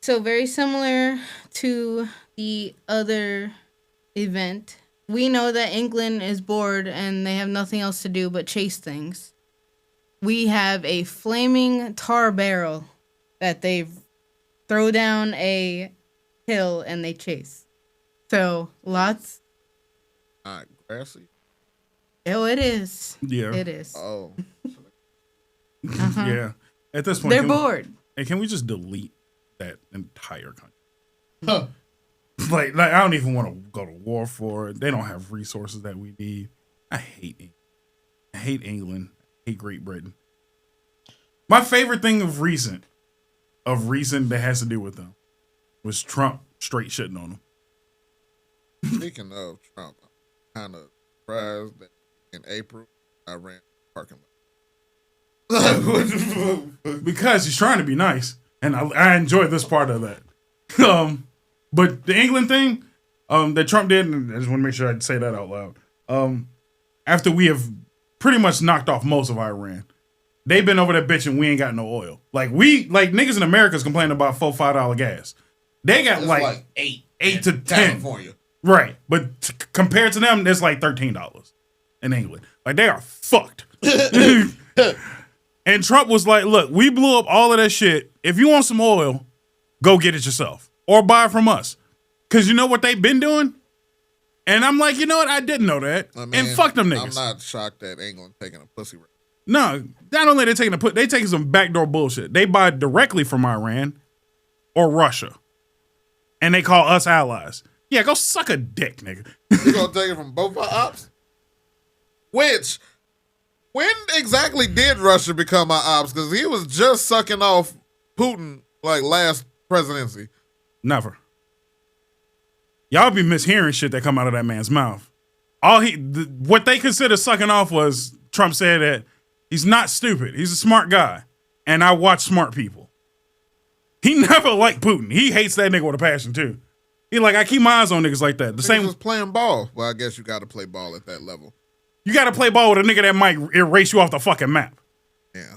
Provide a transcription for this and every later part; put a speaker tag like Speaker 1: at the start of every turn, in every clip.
Speaker 1: So very similar to the other event. We know that England is bored and they have nothing else to do but chase things. We have a flaming tar barrel that they throw down a hill and they chase. So lots.
Speaker 2: Grassy.
Speaker 1: Oh, it is.
Speaker 3: Yeah.
Speaker 1: It is.
Speaker 2: Oh.
Speaker 3: Yeah. At this point,
Speaker 1: They're bored.
Speaker 3: And can we just delete that entire country?
Speaker 2: Huh.
Speaker 3: Like I don't even want to go to war for it. They don't have resources that we need. I hate England. I hate Great Britain. My favorite thing of recent that has to do with them was Trump straight shitting on them.
Speaker 2: Speaking of Trump, I'm kind of surprised that in April I ran parking lot.
Speaker 3: Because he's trying to be nice, and I enjoy this part of that. But the England thing that Trump did, and I just want to make sure I say that out loud. After we have pretty much knocked off most of Iran, they've been over there bitching we ain't got no oil. Like niggas in America's complaining about $4-5 gas. They got like eight to 10.
Speaker 2: California.
Speaker 3: Right, but compared to them, it's like $13 in England. Like they are fucked. And Trump was like, "Look, we blew up all of that shit. If you want some oil, go get it yourself or buy it from us, because you know what they've been doing." And I'm like, you know what? I didn't know that. I mean, and fuck them niggas.
Speaker 2: I'm not shocked that England taking a pussy rip.
Speaker 3: No, not only they taking some backdoor bullshit. They buy directly from Iran or Russia, and they call us allies. Yeah, go suck a dick, nigga.
Speaker 2: You gonna take it from both our ops? Which, when exactly did Russia become our ops? Because he was just sucking off Putin like last presidency.
Speaker 3: Never. Y'all be mishearing shit that come out of that man's mouth. What they consider sucking off was Trump said that he's not stupid. He's a smart guy, and I watch smart people. He never liked Putin. He hates that nigga with a passion too. He like, I keep my eyes on niggas like that. The same
Speaker 2: was playing ball. Well, I guess you got to play ball at that level.
Speaker 3: You got to play ball with a nigga that might erase you off the fucking map.
Speaker 2: Yeah.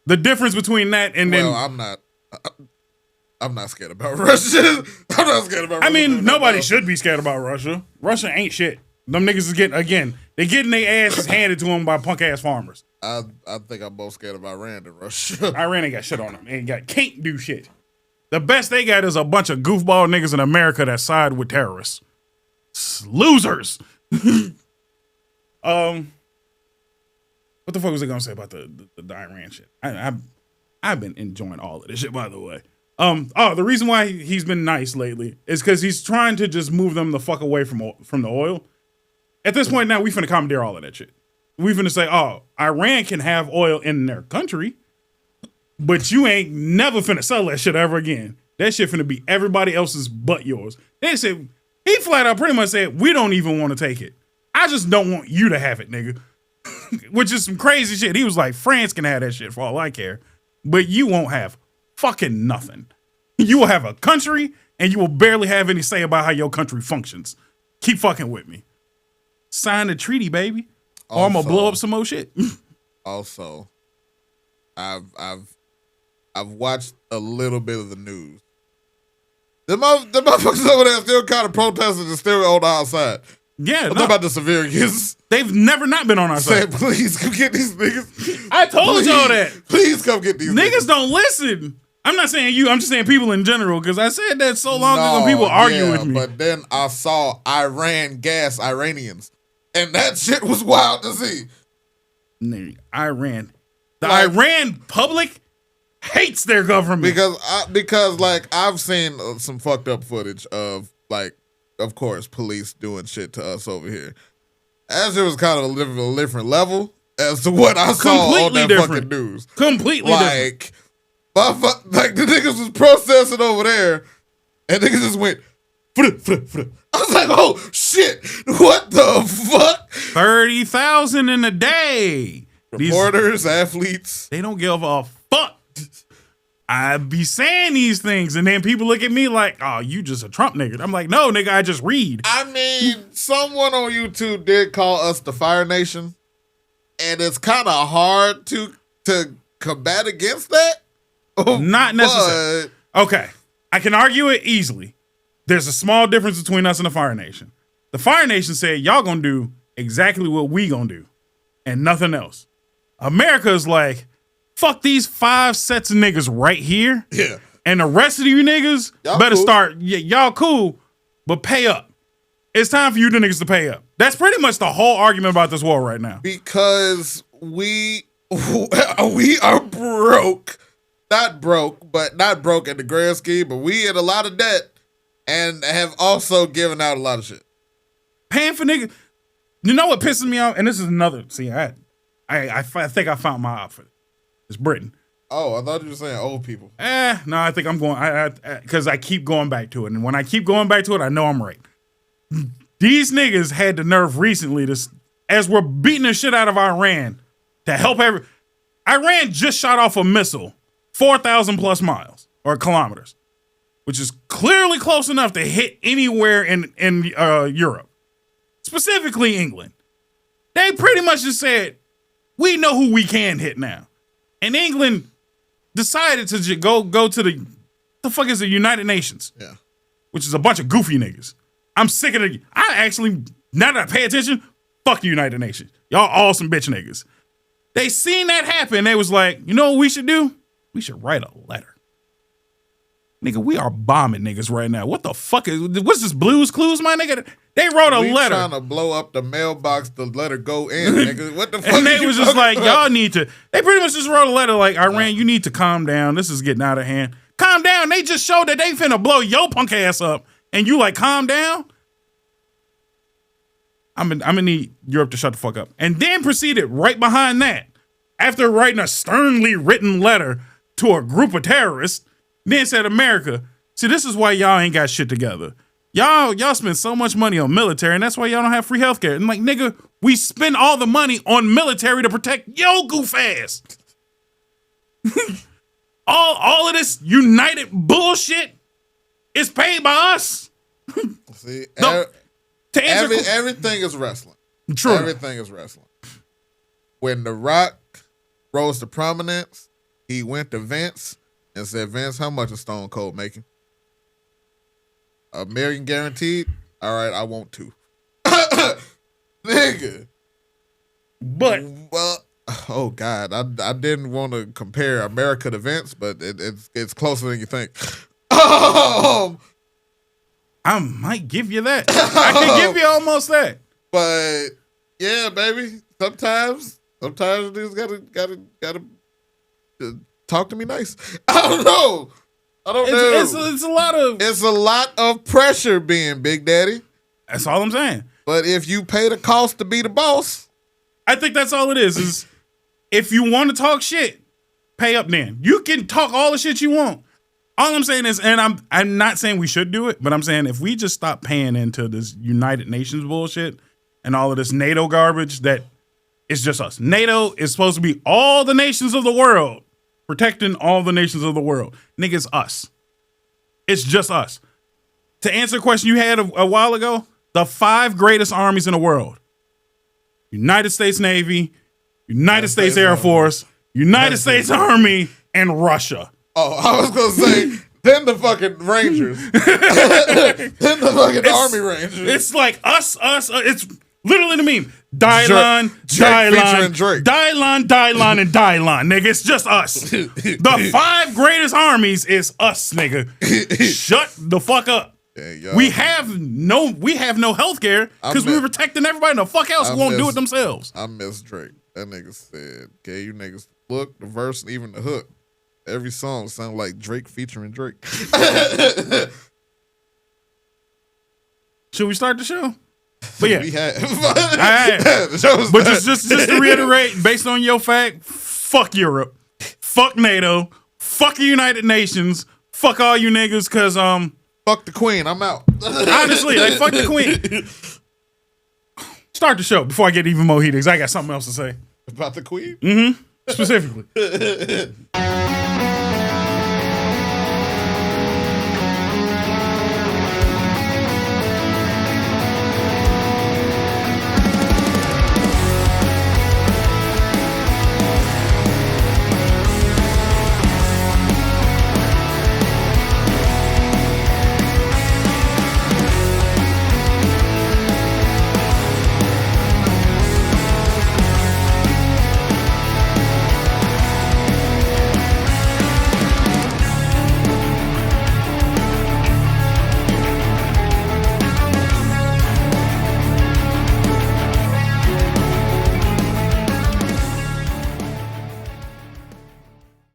Speaker 3: The difference between that and then
Speaker 2: I'm not scared about Russia. I'm not scared about Russia.
Speaker 3: I mean, nobody should be scared about Russia. Russia ain't shit. Them niggas is getting their asses handed to them by punk ass farmers.
Speaker 2: I think I'm most scared of Iran than Russia.
Speaker 3: Iran ain't got shit on them. Can't do shit. The best they got is a bunch of goofball niggas in America that side with terrorists. Losers. What the fuck was I gonna say about the Iran shit? I've been enjoying all of this shit, by the way. The reason why he's been nice lately is because he's trying to just move them the fuck away from the oil. At this point now, we finna commandeer all of that shit. We finna say, Iran can have oil in their country, but you ain't never finna sell that shit ever again. That shit finna be everybody else's but yours. They said, he flat out pretty much said, we don't even want to take it. I just don't want you to have it, nigga. Which is some crazy shit. He was like, France can have that shit for all I care, but you won't have fucking nothing. You will have a country and you will barely have any say about how your country functions. Keep fucking with me. Sign the treaty, baby. Or I'm gonna blow up some more shit.
Speaker 2: Also, I've watched a little bit of the news. The motherfuckers over there still kind of protesting and still on the outside.
Speaker 3: Yeah,
Speaker 2: I'm talking about the civilians.
Speaker 3: They've never not been on our side.
Speaker 2: Please come get these niggas.
Speaker 3: I told y'all that.
Speaker 2: Please come get these niggas.
Speaker 3: Niggas don't listen. I'm not saying you. I'm just saying people in general, because I said that so long ago people argue with me.
Speaker 2: But then I saw Iran gas Iranians, and that shit was wild to see.
Speaker 3: Iran. Iran public hates their government.
Speaker 2: Because I've seen some fucked up footage of, like, of course, police doing shit to us over here. As it was kind of a different level as to what I saw on that fucking news.
Speaker 3: Completely different.
Speaker 2: Like the niggas was processing over there, and niggas just went. I was like, oh shit! What the fuck?
Speaker 3: 30,000 in a day.
Speaker 2: Reporters, athletes.
Speaker 3: They don't give a fuck. I be saying these things, and then people look at me like, oh, you just a Trump nigga. I'm like, no, nigga, I just read.
Speaker 2: I mean, someone on YouTube did call us the Fire Nation, and it's kind of hard to combat against that.
Speaker 3: Not necessarily. Okay. I can argue it easily. There's a small difference between us and the Fire Nation. The Fire Nation said, y'all gonna do exactly what we gonna do and nothing else. America is like, fuck these 5 sets of niggas right here.
Speaker 2: Yeah.
Speaker 3: And the rest of you niggas
Speaker 2: Y'all
Speaker 3: better
Speaker 2: cool.
Speaker 3: start, y'all cool, but pay up. It's time for you niggas to pay up. That's pretty much the whole argument about this war right now.
Speaker 2: Because we are broke. Not broke, but not broke in the grand scheme, but we in a lot of debt and have also given out a lot of shit.
Speaker 3: Paying for niggas. You know what pisses me off? And this is another, see, I think I found my outfit. It's Britain.
Speaker 2: Oh, I thought you were saying old people.
Speaker 3: No, I think I'm going, because I keep going back to it. And when I keep going back to it, I know I'm right. These niggas had the nerve recently to, as we're beating the shit out of Iran, to help Iran just shot off a missile 4,000 plus miles or kilometers, which is clearly close enough to hit anywhere in Europe, specifically England. They pretty much just said, we know who we can hit now. And England decided to go to the fuck is the United Nations?
Speaker 2: Yeah.
Speaker 3: Which is a bunch of goofy niggas. I'm sick of it. I actually, now that I pay attention, fuck the United Nations. Y'all all some bitch niggas. They seen that happen. They was like, you know what we should do? We should write a letter. Nigga, we are bombing niggas right now. What the fuck what's this Blues Clues, my nigga? They wrote a letter.
Speaker 2: Trying to blow up the mailbox to let her go in, nigga. What the fuck?
Speaker 3: And they was just like, y'all need to, they pretty much just wrote a letter like, Iran, you need to calm down. This is getting out of hand. Calm down. They just showed that they finna blow your punk ass up. And you like, calm down? I'm gonna need Europe to shut the fuck up. And then proceeded right behind that, after writing a sternly written letter to a group of terrorists, then said, America, see, this is why y'all ain't got shit together. Y'all spend so much money on military, and that's why y'all don't have free healthcare. And like, nigga, we spend all the money on military to protect your goof ass. all of this united bullshit is paid by us.
Speaker 2: See,
Speaker 3: No, to answer
Speaker 2: everything is wrestling.
Speaker 3: True.
Speaker 2: Everything is wrestling. When The Rock rose to prominence, he went to Vince and said, Vince, how much is Stone Cold making? $1 million guaranteed? All right, I want $2 Nigga.
Speaker 3: But
Speaker 2: Well, oh God, I didn't want to compare America to Vince, but it's closer than you think.
Speaker 3: I might give you that. I can give you almost that.
Speaker 2: But yeah, baby. Sometimes you just gotta talk to me nice. I don't know. It's a lot of pressure being Big Daddy.
Speaker 3: That's all I'm saying.
Speaker 2: But if you pay the cost to be the boss,
Speaker 3: I think that's all it is if you want to talk shit, pay up then. You can talk all the shit you want. All I'm saying is, and I'm not saying we should do it, but I'm saying if we just stop paying into this United Nations bullshit and all of this NATO garbage, that it's just us. NATO is supposed to be all the nations of the world, protecting all the nations of the world. Nigga, it's us. It's just us. To answer a question you had a while ago, the 5 greatest armies in the world: United States Navy, United States Air Force, United States Army, and Russia.
Speaker 2: Oh, I was gonna say, then the fucking Rangers. Then the fucking Army Rangers.
Speaker 3: It's like us. It's literally the meme. Dylon,
Speaker 2: Drake.
Speaker 3: Dylon, and Dylon, nigga. It's just us. The 5 greatest armies is us, nigga. Shut the fuck up.
Speaker 2: Yeah,
Speaker 3: we have no healthcare because we're protecting everybody. The fuck else won't do it themselves.
Speaker 2: I miss Drake. That nigga said, "Okay, you niggas look the verse and even the hook. Every song sound like Drake featuring Drake."
Speaker 3: Should we start the show? But yeah,
Speaker 2: we had.
Speaker 3: But just to reiterate, based on your fact, fuck Europe, fuck NATO, fuck the United Nations, fuck all you niggas, cause
Speaker 2: fuck the Queen. I'm out.
Speaker 3: Honestly, like fuck the Queen. Start the show before I get even more heated, cause I got something else to say
Speaker 2: About the Queen.
Speaker 3: Mm-hmm. Specifically.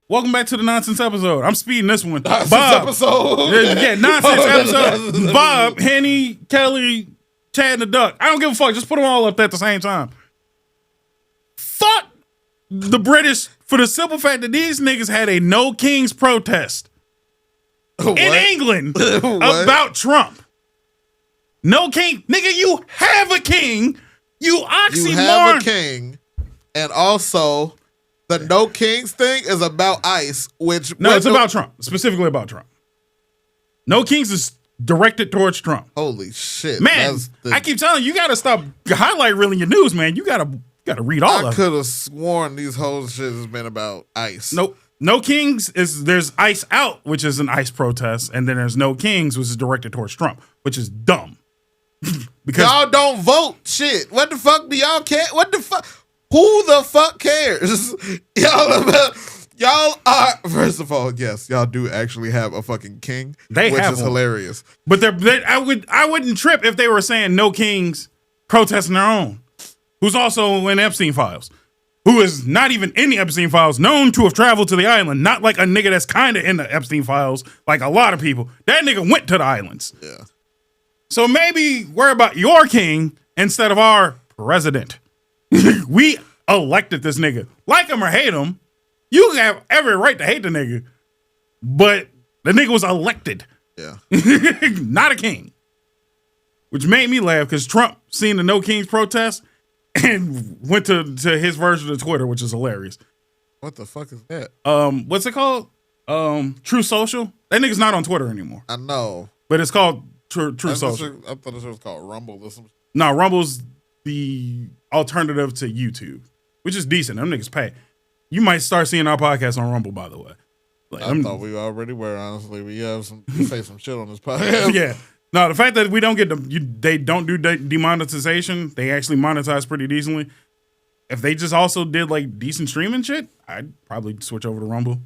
Speaker 3: Welcome back to the nonsense episode. I'm speeding this one.
Speaker 2: Nonsense
Speaker 3: Bob.
Speaker 2: episode.
Speaker 3: Yeah, nonsense episode. Bob, Henny, Kelly, Chad, and the Duck. I don't give a fuck. Just put them all up there at the same time. Fuck the British for the simple fact that these niggas had a no kings protest in England about Trump. No king. Nigga, you have a king. You oxymoron.
Speaker 2: You have a king. And also, the no kings thing is about ICE, which...
Speaker 3: No, it's about Trump. Specifically about Trump. No kings is directed towards Trump.
Speaker 2: Holy shit.
Speaker 3: Man, I keep telling you, you got to stop highlight reeling your news, man. You got to read all of it.
Speaker 2: I could have sworn these whole shit has been about ICE.
Speaker 3: Nope. No Kings there's ICE Out, which is an ICE protest, and then there's No Kings, which is directed towards Trump, which is dumb. Because
Speaker 2: y'all don't vote. Shit. What the fuck do y'all care? What the fuck? Who the fuck cares? Y'all are, first of all, yes, y'all do actually have a fucking king, which is hilarious.
Speaker 3: But I wouldn't trip if they were saying No Kings protesting their own, who's also in Epstein files, who is not even in the Epstein files, known to have traveled to the island, not like a nigga that's kind of in the Epstein files, like a lot of people. That nigga went to the islands.
Speaker 2: Yeah.
Speaker 3: So maybe worry about your king instead of our president. We elected this nigga. Like him or hate him, you have every right to hate the nigga. But the nigga was elected.
Speaker 2: Yeah.
Speaker 3: Not a king. Which made me laugh because Trump seen the No Kings protest and went to his version of Twitter, which is hilarious.
Speaker 2: What the fuck is that?
Speaker 3: What's it called? True Social? That nigga's not on Twitter anymore.
Speaker 2: I know.
Speaker 3: But it's called True Social.
Speaker 2: I thought this was called Rumble or something.
Speaker 3: No, Rumble's the alternative to YouTube, which is decent. Them niggas pay. You might start seeing our podcast on Rumble, by the way. Like,
Speaker 2: I thought we already were, honestly. We say some shit on this podcast.
Speaker 3: Yeah. No, the fact that we don't get they don't do demonetization, they actually monetize pretty decently. If they just also did like decent streaming shit, I'd probably switch over to Rumble.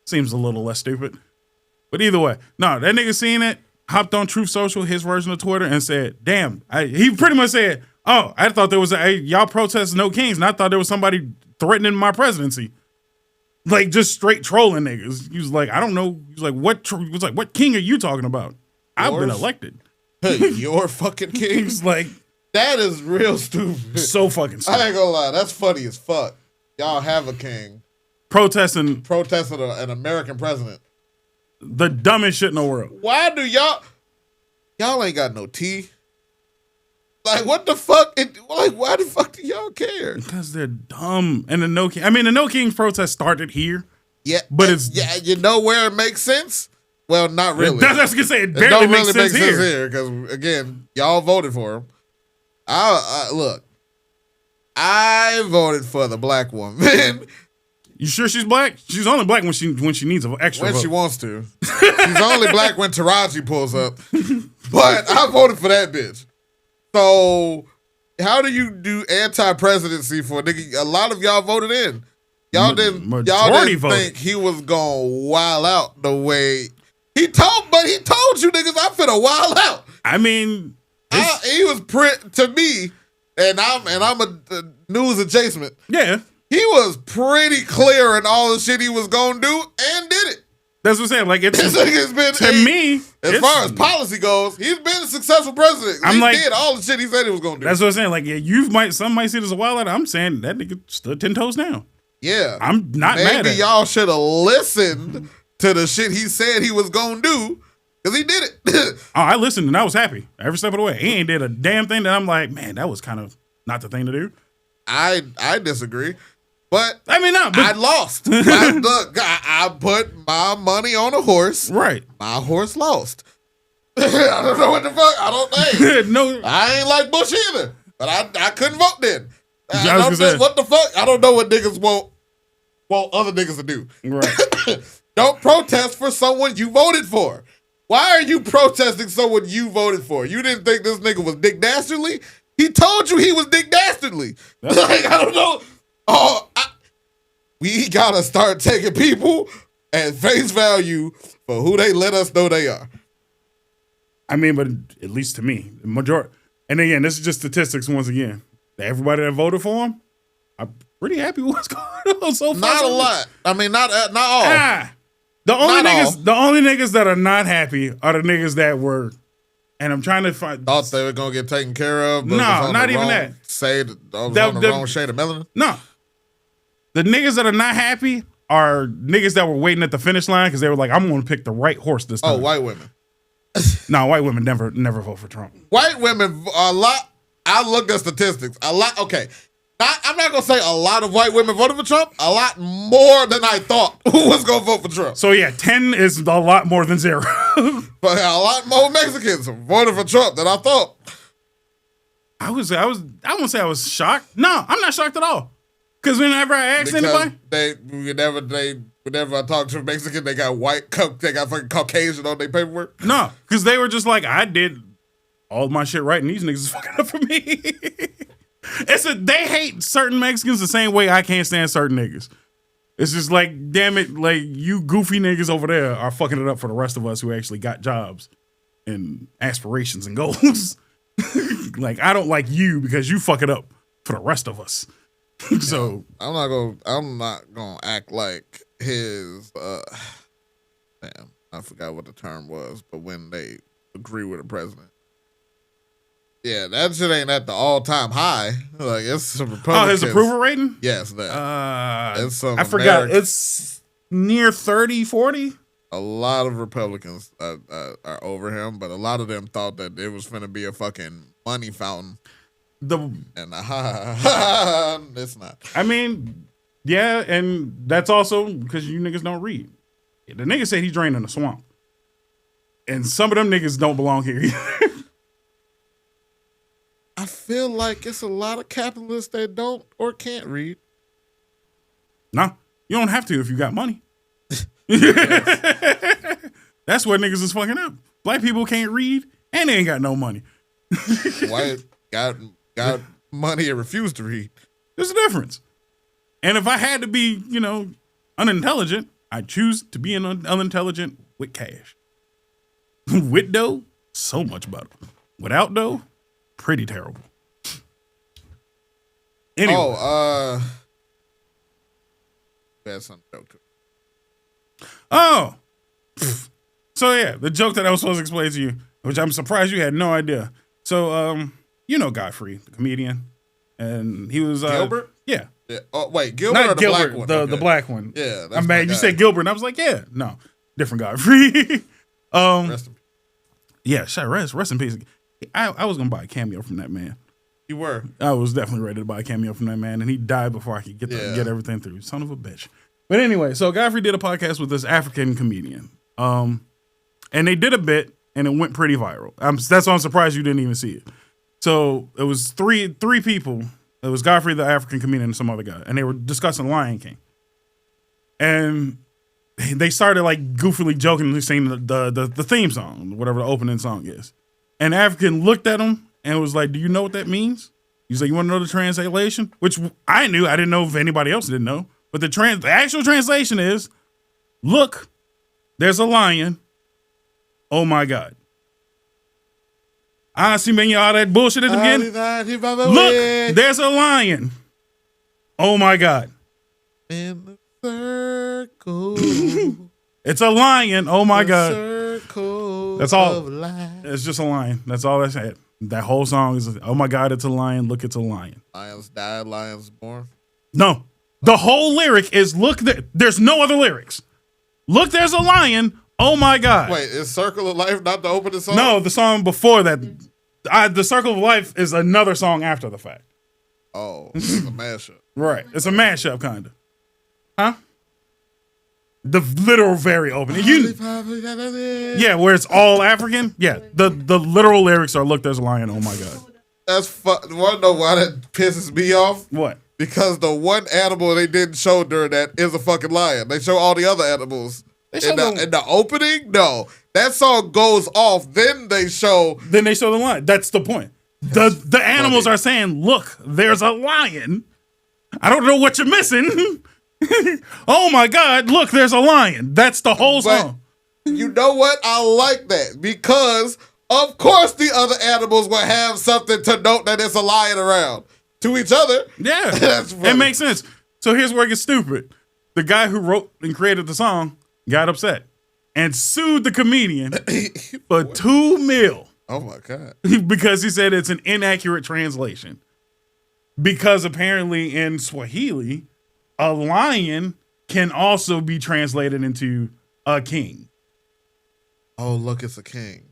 Speaker 3: Seems a little less stupid. But either way, no, that nigga seen it, hopped on Truth Social, his version of Twitter, and said, damn, he pretty much said, oh, I thought there was y'all protest No Kings, and I thought there was somebody threatening my presidency. Like, just straight trolling niggas. He was like, I don't know. He was like, what king are you talking about? I've been elected.
Speaker 2: Your fucking king?
Speaker 3: He's like,
Speaker 2: that is real stupid.
Speaker 3: So fucking stupid.
Speaker 2: I ain't gonna lie, that's funny as fuck. Y'all have a king.
Speaker 3: Protesting
Speaker 2: an American president.
Speaker 3: The dumbest shit in the world.
Speaker 2: Why do y'all ain't got no tea? Like, what the fuck? Why the fuck do y'all care?
Speaker 3: Because they're dumb. And the No Kings protest started here.
Speaker 2: Yeah,
Speaker 3: but it's
Speaker 2: you know where it makes sense? Well, not really.
Speaker 3: That's what I was gonna say. It barely makes sense here
Speaker 2: because again, y'all voted for him. Look, I voted for the black woman.
Speaker 3: You sure she's black? She's only black when she needs an extra
Speaker 2: when
Speaker 3: vote.
Speaker 2: She wants to. She's only black when Taraji pulls up. But I voted for that bitch. So how do you do anti-presidency for a nigga? A lot of y'all voted in. Y'all didn't think he was gonna wild out the way he told you niggas I'm finna wild out.
Speaker 3: I mean,
Speaker 2: he was to me, and I'm a news adjacent.
Speaker 3: Yeah.
Speaker 2: He was pretty clear in all the shit he was gonna do and did it.
Speaker 3: That's what I'm saying. Like, it's been to me,
Speaker 2: as far as policy goes, he's been a successful president. He did all the shit he said he was gonna do.
Speaker 3: That's what I'm saying. Like, yeah, some might see this as a wild out. I'm saying that nigga stood 10 toes down.
Speaker 2: Yeah,
Speaker 3: I'm not mad at it.
Speaker 2: Maybe y'all should have listened to the shit he said he was gonna do, because he did it.
Speaker 3: Oh, I listened and I was happy every step of the way. He ain't did a damn thing that I'm like, man, that was kind of not the thing to do.
Speaker 2: I disagree. But
Speaker 3: I mean, no, but
Speaker 2: I lost. I put my money on a horse.
Speaker 3: Right.
Speaker 2: My horse lost. I don't know what the fuck. I don't know. I ain't like Bush either. But I couldn't vote then. What the fuck? I don't know what niggas want other niggas to do.
Speaker 3: Right.
Speaker 2: Don't protest for someone you voted for. Why are you protesting someone you voted for? You didn't think this nigga was Dick Dastardly? He told you he was Dick Dastardly. Like, I don't know. We gotta start taking people at face value for who they let us know they are.
Speaker 3: I mean, but at least to me, the majority. And again, this is just statistics once again. Everybody that voted for him, pretty happy with what's going on so far.
Speaker 2: Not a lot. I mean, not all.
Speaker 3: The only
Speaker 2: Not
Speaker 3: niggas,
Speaker 2: all.
Speaker 3: the only niggas that are not happy are the niggas that were, and I'm trying to find.
Speaker 2: Thought they were gonna get taken care of. But
Speaker 3: No,
Speaker 2: was on
Speaker 3: not
Speaker 2: the
Speaker 3: even
Speaker 2: wrong
Speaker 3: that.
Speaker 2: Shade, on the wrong shade of melanin.
Speaker 3: No, the niggas that are not happy are niggas that were waiting at the finish line because they were like, I'm gonna pick the right horse this time.
Speaker 2: Oh, white women.
Speaker 3: No, white women never vote for Trump.
Speaker 2: White women a lot. I looked at statistics. A lot. Okay. I'm not gonna say a lot of white women voted for Trump. A lot more than I thought who was gonna vote for Trump.
Speaker 3: So yeah, 10 is a lot more than 0.
Speaker 2: But a lot more Mexicans voted for Trump than I thought.
Speaker 3: I won't say I was shocked. No, I'm not shocked at all. Because whenever I asked anybody,
Speaker 2: whenever I talk to a Mexican, they got they got fucking Caucasian on their paperwork.
Speaker 3: no, because they were just like, I did all my shit right, and these niggas is fucking up for me. They hate certain Mexicans the same way I can't stand certain niggas. It's just like, damn it, like you goofy niggas over there are fucking it up for the rest of us who actually got jobs and aspirations and goals. Like, I don't like you because you fuck it up for the rest of us. So
Speaker 2: I'm not gonna act like his damn, I forgot what the term was, but when they agree with the president. Yeah, that shit ain't at the all-time high. Like, it's some Republicans.
Speaker 3: oh, his approval rating?
Speaker 2: Yes, that. It's some
Speaker 3: I forgot.
Speaker 2: American-
Speaker 3: It's near 30, 40.
Speaker 2: A lot of Republicans are over him, but a lot of them thought that it was finna be a fucking money fountain. And it's not.
Speaker 3: I mean, yeah, and that's also because you niggas don't read. The nigga said he drained in the swamp. And some of them niggas don't belong here either.
Speaker 2: I feel like it's a lot of capitalists that don't or can't read.
Speaker 3: No, you don't have to if you got money. That's what niggas is fucking up. Black people can't read and they ain't got no money.
Speaker 2: White got money and refused to read.
Speaker 3: There's a difference. And if I had to be, unintelligent, I'd choose to be unintelligent with cash. With dough, so much better. Without dough, pretty terrible. Anyway.
Speaker 2: That's some joke too.
Speaker 3: Oh. So yeah, the joke that I was supposed to explain to you, which I'm surprised you had no idea. So, Godfrey, the comedian, and he was
Speaker 2: Gilbert?
Speaker 3: Yeah.
Speaker 2: Yeah. Oh wait, Gilbert
Speaker 3: Not
Speaker 2: or the
Speaker 3: Gilbert,
Speaker 2: black one?
Speaker 3: the black one.
Speaker 2: Yeah,
Speaker 3: I'm mad. You said Gilbert, and I was like, yeah, no, different Godfrey.
Speaker 2: Rest in peace.
Speaker 3: Yeah, rest in peace. I was gonna buy a cameo from that man.
Speaker 2: You were.
Speaker 3: I was definitely ready to buy a cameo from that man, and he died before I could get everything through. Son of a bitch. But anyway, so Godfrey did a podcast with this African comedian, and they did a bit, and it went pretty viral. That's why I'm surprised you didn't even see it. So it was three people. It was Godfrey, the African comedian, and some other guy, and they were discussing Lion King. And they started like goofily jokingly singing the theme song, whatever the opening song is. And African looked at him and was like, "Do you know what that means?" He's like, "You want to know the translation?" Which I knew. I didn't know if anybody else didn't know. But the actual translation is, "Look, there's a lion. Oh my God." I see many all that bullshit at the beginning. Look, there's a lion. Oh my God.
Speaker 2: In the circle.
Speaker 3: It's a lion. Oh my God.
Speaker 2: Circle.
Speaker 3: That's all. It's just a lion. That's all I said. That whole song is, oh my God, it's a lion. Look, it's a lion.
Speaker 2: Lions died, lions born.
Speaker 3: No. The whole lyric is, look, there's no other lyrics. Look, there's a lion. Oh my God.
Speaker 2: Wait, is Circle of Life not the opening song?
Speaker 3: No, the song before that. The Circle of Life is another song after the fact.
Speaker 2: Oh, it's a mashup.
Speaker 3: Right. It's a mashup, kind of. Huh? The literal very opening. Yeah, where it's all African. Yeah. The literal lyrics are, look, there's a lion. Oh my God.
Speaker 2: That's Want to know why that pisses me off?
Speaker 3: What?
Speaker 2: Because the one animal they didn't show during that is a fucking lion. They show all the other animals. In the opening, no. That song goes off, then they show
Speaker 3: the lion. That's the point. The animals are saying, look, there's a lion. I don't know what you're missing. Oh my God, look, there's a lion. That's the whole song.
Speaker 2: You know what? I like that because, of course, the other animals will have something to note that it's a lion around. to each other.
Speaker 3: Yeah,
Speaker 2: That's funny.
Speaker 3: it makes sense. So here's where it gets stupid. The guy who wrote and created the song got upset and sued the comedian for $2 million.
Speaker 2: Oh my God.
Speaker 3: Because he said it's an inaccurate translation. Because apparently in Swahili, a lion can also be translated into a king.
Speaker 2: Oh, look, it's a king.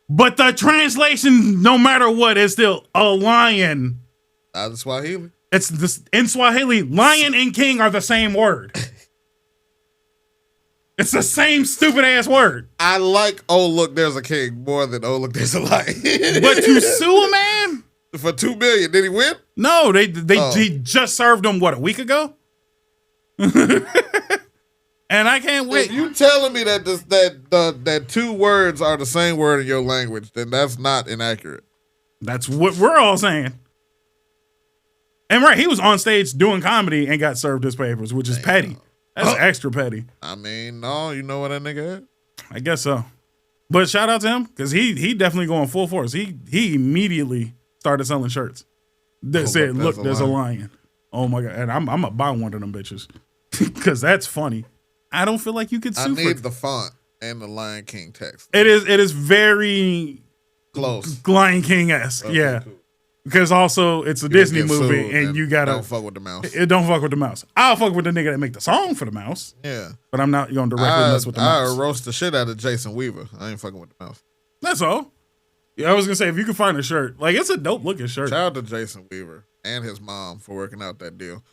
Speaker 3: But the translation, no matter what, is still a lion.
Speaker 2: Out of Swahili.
Speaker 3: It's this in Swahili, lion and king are the same word. It's the same stupid ass word.
Speaker 2: I like, oh, look, there's a king more than, oh, look, there's a lion.
Speaker 3: But to sue a man?
Speaker 2: For $2 million, did he win?
Speaker 3: No, he just served him, what, a week ago? And I can't wait.
Speaker 2: If you telling me that that two words are the same word in your language, then that's not inaccurate.
Speaker 3: That's what we're all saying. And right, he was on stage doing comedy and got served his papers, which is petty. That's extra petty.
Speaker 2: I mean, no, you know what that nigga had?
Speaker 3: I guess so. But shout out to him, because he definitely going full force. He immediately started selling shirts that said, look, there's a lion. Oh my God. And I'm going to buy one of them bitches because that's funny. I don't feel like you could sue
Speaker 2: I need the font and the Lion King text.
Speaker 3: It is very
Speaker 2: close.
Speaker 3: Lion King-esque,
Speaker 2: Okay,
Speaker 3: yeah.
Speaker 2: cool.
Speaker 3: Because also it's a Disney movie and you gotta
Speaker 2: don't fuck with the mouse.
Speaker 3: It don't fuck with the mouse. I'll fuck with the nigga that make the song for the mouse.
Speaker 2: Yeah.
Speaker 3: But I'm not gonna directly mess with the mouse.
Speaker 2: I roast the shit out of Jason Weaver. I ain't fucking with the mouse.
Speaker 3: That's all. Yeah, I was gonna say if you can find a shirt, like it's a dope looking shirt.
Speaker 2: Shout out to Jason Weaver and his mom for working out that deal.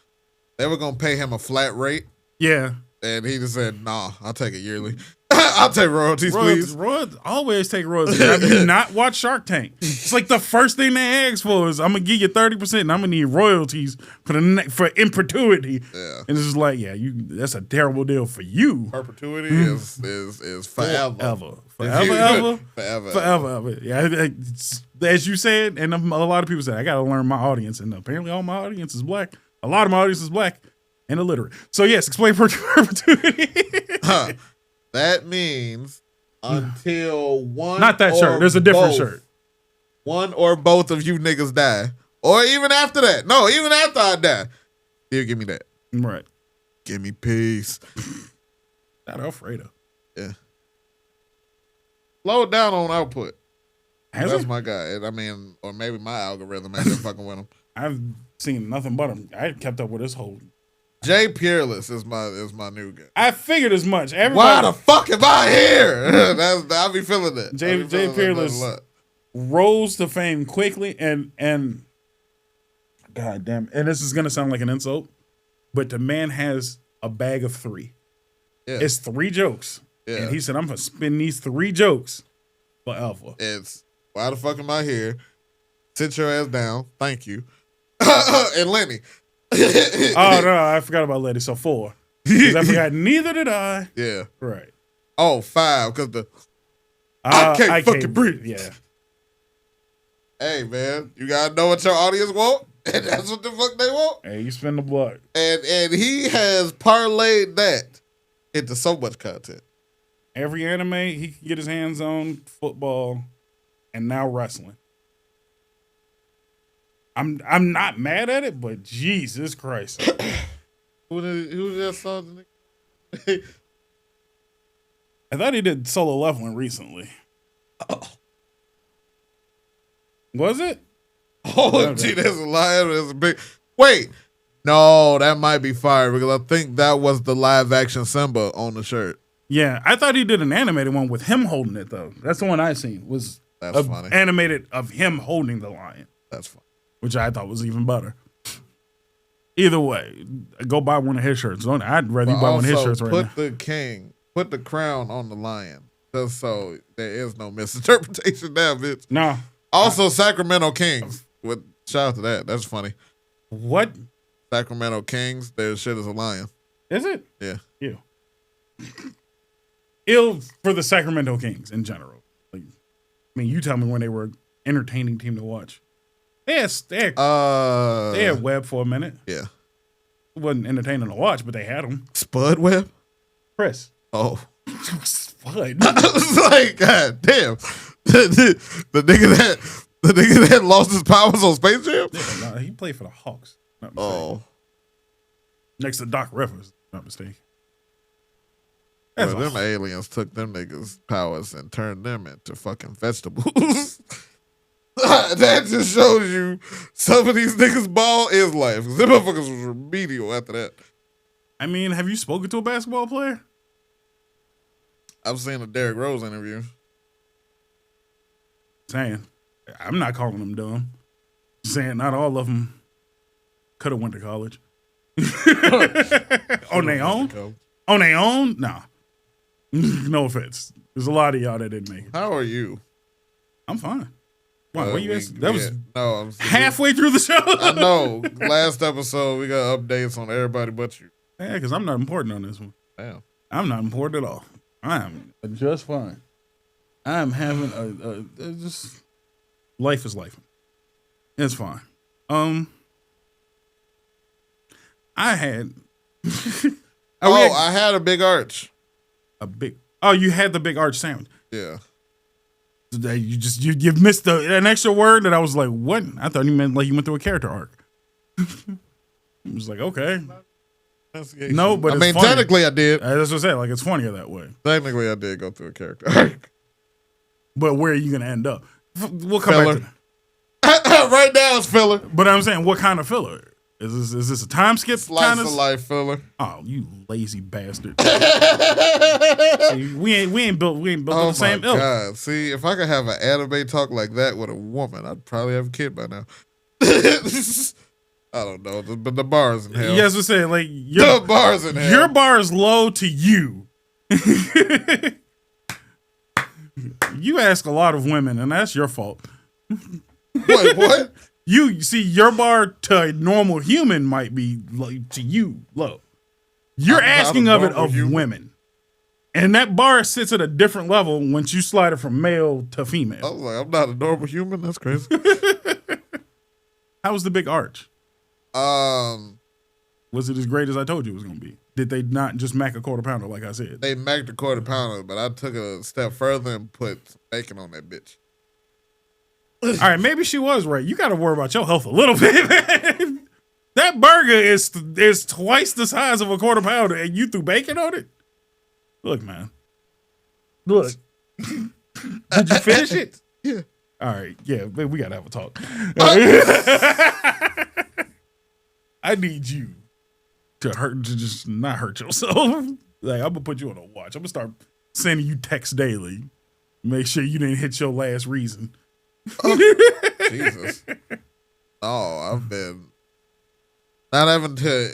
Speaker 2: They were gonna pay him a flat rate.
Speaker 3: Yeah.
Speaker 2: And he just said, nah, I'll take it yearly. I'll take royalties, please.
Speaker 3: Always take royalties. Have you not watched Shark Tank? It's like the first thing they ask for is I'm gonna give you 30% and I'm gonna need royalties for in perpetuity.
Speaker 2: Yeah.
Speaker 3: And it's just like, yeah, that's a terrible deal for you.
Speaker 2: Perpetuity is forever.
Speaker 3: Forever. Yeah, as you said, and a lot of people said, I gotta learn my audience. And apparently all my audience is black. A lot of my audience is black and illiterate. So yes, explain perpetuity.
Speaker 2: That means until one.
Speaker 3: Not that shirt. There's a different shirt.
Speaker 2: One or both of you niggas die. Or even after that. No, even after I die. Here, give me that.
Speaker 3: Right.
Speaker 2: Give me peace.
Speaker 3: Not Alfredo.
Speaker 2: Yeah. Slow down on output. That's
Speaker 3: it?
Speaker 2: my guy. I mean, or maybe my algorithm ain't been fucking with him.
Speaker 3: I've seen nothing but him. I kept up with his whole.
Speaker 2: Jay Peerless is my new guy.
Speaker 3: I figured as much.
Speaker 2: Why the fuck am I here? I be feeling that.
Speaker 3: Jay Peerless rose to fame quickly and God damn. And this is gonna sound like an insult, but the man has a bag of 3.
Speaker 2: Yeah.
Speaker 3: It's 3 jokes.
Speaker 2: Yeah.
Speaker 3: And he said, I'm gonna spin these 3 jokes forever.
Speaker 2: It's why the fuck am I here? Sit your ass down. Thank you. And Lenny.
Speaker 3: Oh no, I forgot about Letty. So 4. Because I forgot neither did I.
Speaker 2: Yeah.
Speaker 3: Right.
Speaker 2: Oh, 5, because I can't fucking breathe.
Speaker 3: Yeah.
Speaker 2: Hey man, you gotta know what your audience want, and that's what the fuck they want.
Speaker 3: Hey, you spin the block.
Speaker 2: And he has parlayed that into so much content.
Speaker 3: Every anime he can get his hands on, football, and now wrestling. I'm not mad at it, but Jesus Christ.
Speaker 2: Who just saw the nigga?
Speaker 3: I thought he did solo leveling recently.
Speaker 2: Oh.
Speaker 3: Was it?
Speaker 2: Oh, gee, there's a lion. There's a big. Wait, no, that might be fire because I think that was the live action Simba on the shirt.
Speaker 3: Yeah, I thought he did an animated one with him holding it though. That's the one I seen.
Speaker 2: That's funny.
Speaker 3: Animated of him holding the lion.
Speaker 2: That's funny.
Speaker 3: Which I thought was even better. Either way, go buy one of his shirts. I'd rather you buy one of his shirts right now.
Speaker 2: Put the crown on the lion, just so there is no misinterpretation now, bitch.
Speaker 3: No.
Speaker 2: Also, Sacramento Kings. Shout out to that. That's funny.
Speaker 3: What?
Speaker 2: Sacramento Kings, their shit is a lion.
Speaker 3: Is it?
Speaker 2: Yeah.
Speaker 3: Ew. Ill for the Sacramento Kings in general. Like, I mean, you tell me when they were an entertaining team to watch. They had Webb for a minute.
Speaker 2: Yeah.
Speaker 3: It wasn't entertaining to watch, but they had him.
Speaker 2: Spud Webb?
Speaker 3: Chris.
Speaker 2: Oh.
Speaker 3: Spud.
Speaker 2: I was like, God damn. The nigga The nigga that lost his powers on Space Jam?
Speaker 3: Yeah, no, he played for the Hawks. Not mistaken.
Speaker 2: Oh.
Speaker 3: Next to Doc Rivers, not mistaken.
Speaker 2: Well, them aliens took them niggas' powers and turned them into fucking vegetables. That just shows you some of these niggas' ball is life. Them motherfuckers was remedial after that.
Speaker 3: I mean, have you spoken to a basketball player?
Speaker 2: I've seen a Derrick Rose interview.
Speaker 3: Saying, I'm not calling them dumb. Saying not all of them could have went to college. On their own? On their own? Nah. No offense. There's a lot of y'all that didn't make it.
Speaker 2: How are you?
Speaker 3: I'm fine. Wow, what you asked? That was
Speaker 2: no,
Speaker 3: halfway through the show.
Speaker 2: I know. Last episode, we got updates on everybody but you.
Speaker 3: Yeah, because I'm not important on this one.
Speaker 2: Damn.
Speaker 3: I'm not important at all. I am just fine. I am having a just life is life. It's fine. I had.
Speaker 2: I had a big arch.
Speaker 3: Oh, you had the big arch sandwich.
Speaker 2: Yeah.
Speaker 3: You missed an extra word that I was like, what? I thought you meant like you went through a character arc. I was like, okay. No, but
Speaker 2: I mean,
Speaker 3: funny.
Speaker 2: technically I did.
Speaker 3: That's what I said. Like, it's funnier that way.
Speaker 2: Technically I did go through a character arc.
Speaker 3: But where are you going to end up? We'll come back to
Speaker 2: that. Right now it's filler.
Speaker 3: But I'm saying, what kind of filler? Is this a time skip?
Speaker 2: Slice of life filler.
Speaker 3: Oh, you lazy bastard! See, we ain't built the same ilk.
Speaker 2: God. See, if I could have an anime talk like that with a woman, I'd probably have a kid by now. I don't know, but the bar is in hell.
Speaker 3: Yes, we're saying like
Speaker 2: the bar's in hell.
Speaker 3: Your bar is low to you. You ask a lot of women, and that's your fault.
Speaker 2: Wait, what?
Speaker 3: You see, your bar to a normal human might be to you low. You're asking of it of women. And that bar sits at a different level once you slide it from male to female.
Speaker 2: I was like, I'm not a normal human. That's crazy.
Speaker 3: How was the big arch?
Speaker 2: Was
Speaker 3: it as great as I told you it was going to be? Did they not just mac a quarter pounder like I said?
Speaker 2: They macked a quarter pounder, but I took a step further and put some bacon on that bitch.
Speaker 3: All right, maybe she was right. You got to worry about your health a little bit, man. That burger is twice the size of a quarter pounder, and you threw bacon on it? Look, man. Look. Did you finish it?
Speaker 2: Yeah.
Speaker 3: All right. Yeah, we got to have a talk. I need you to just not hurt yourself. Like, I'm going to put you on a watch. I'm going to start sending you texts daily. Make sure you didn't hit your last reason.
Speaker 2: Oh, Jesus. No, I've been not having to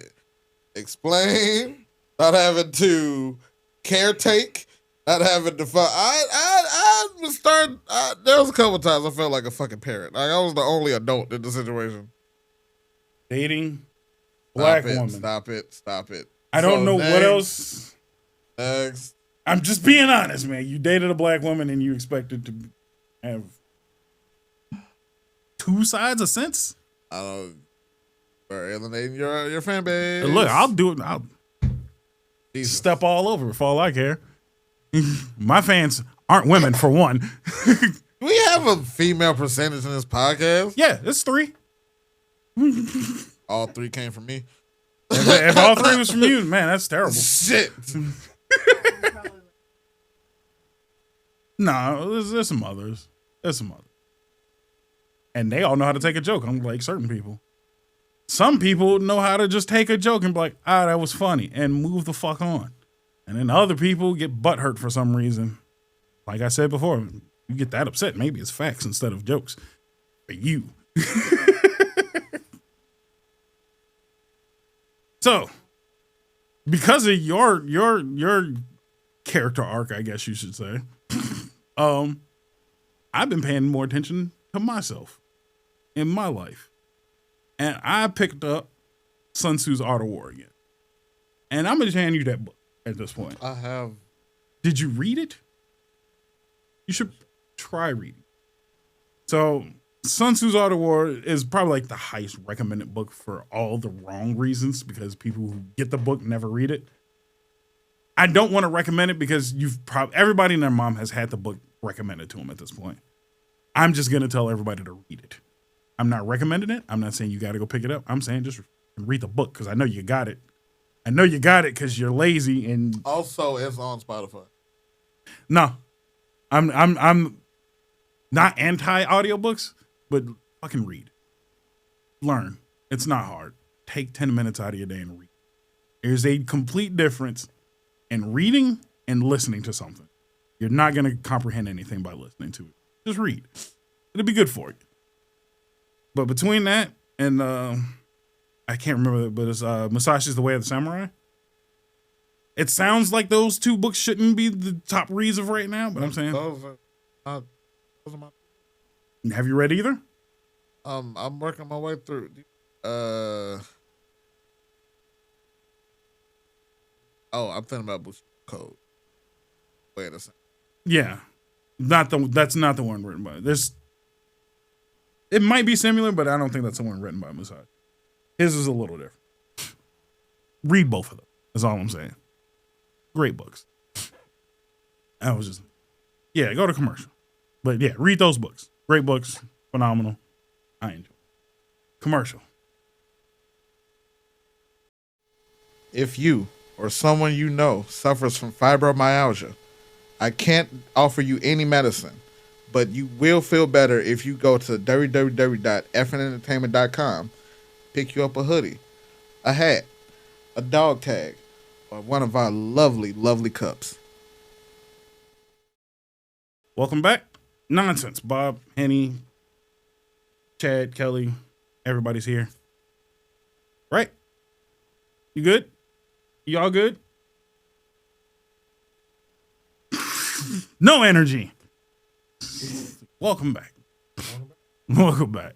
Speaker 2: explain, not having to caretake, not having to find. I was starting. There was a couple times I felt like a fucking parent. Like I was the only adult in the situation.
Speaker 3: Dating black woman.
Speaker 2: Stop it.
Speaker 3: I don't know what else.
Speaker 2: Next.
Speaker 3: I'm just being honest, man. You dated a black woman and you expected to have two sides of sense?
Speaker 2: I don't. We're alienating your fan base.
Speaker 3: Look, I'll do it. I'll step all over it for all I care. My fans aren't women, for one.
Speaker 2: Do we have a female percentage in this podcast?
Speaker 3: Yeah, it's 3.
Speaker 2: All 3 came from me.
Speaker 3: If all 3 was from you, man, that's terrible.
Speaker 2: Shit.
Speaker 3: No, there's some others. And they all know how to take a joke, unlike certain people. Some people know how to just take a joke and be like, that was funny, and move the fuck on. And then other people get butthurt for some reason. Like I said before, you get that upset, maybe it's facts instead of jokes. For you. So, because of your character arc, I guess you should say, I've been paying more attention to myself in my life. And I picked up Sun Tzu's Art of War again. And I'm going to hand you that book at this point.
Speaker 2: I have.
Speaker 3: Did you read it? You should try reading. So, Sun Tzu's Art of War is probably like the highest recommended book for all the wrong reasons, because people who get the book never read it. I don't want to recommend it because everybody and their mom has had the book recommended to them at this point. I'm just gonna tell everybody to read it. I'm not recommending it. I'm not saying you got to go pick it up. I'm saying just read the book because I know you got it. I know you got it because you're lazy and
Speaker 2: Also, it's on Spotify.
Speaker 3: no, I'm not anti audiobooks, but fucking read, learn. It's not hard. Take 10 minutes out of your day and read. There's a complete difference in reading and listening to something. You're not gonna comprehend anything by listening to it. Just read. It'll be good for you. But between that and I can't remember, but it's Musashi's The Way of the Samurai. It sounds like those two books shouldn't be the top reads of right now, but I'm saying.
Speaker 2: Those are my.
Speaker 3: Have you read either?
Speaker 2: I'm working my way through. I'm thinking about Bushido Code. Wait a second.
Speaker 3: Yeah, that's not the one written by. It might be similar, but I don't think that's the one written by Musashi. His is a little different. Read both of them. That's all I'm saying. Great books. I was just, go to commercial. But yeah, read those books. Great books. Phenomenal. I enjoy. Commercial.
Speaker 2: If you or someone you know suffers from fibromyalgia, I can't offer you any medicine, but you will feel better if you go to www.fnentertainment.com, pick you up a hoodie, a hat, a dog tag, or one of our lovely, lovely cups.
Speaker 3: Welcome back. Nonsense. Bob, Henny, Chad, Kelly, everybody's here. Right? You good? Y'all good? No energy. Welcome back. Welcome back.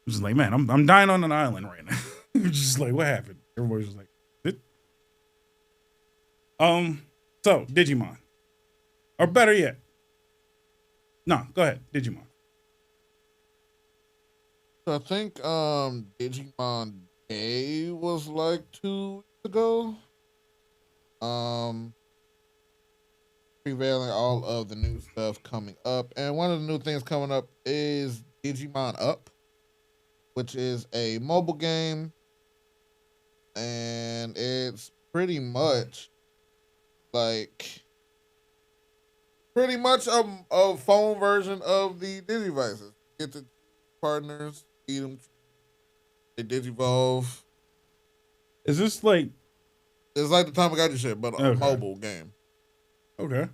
Speaker 3: I'm just like, man, I'm dying on an island right now. Just like, what happened? Everybody's just like, it. So Digimon, or better yet, no, go ahead, Digimon.
Speaker 2: So I think Digimon Day was like 2 weeks ago. Prevailing all of the new stuff coming up, and one of the new things coming up is Digimon Up, which is a mobile game, and it's pretty much a phone version of the Digivices. Get the partners, beat them, they Digivolve.
Speaker 3: Is this like?
Speaker 2: It's like the Tamagotchi shit, but a mobile game.
Speaker 3: Okay.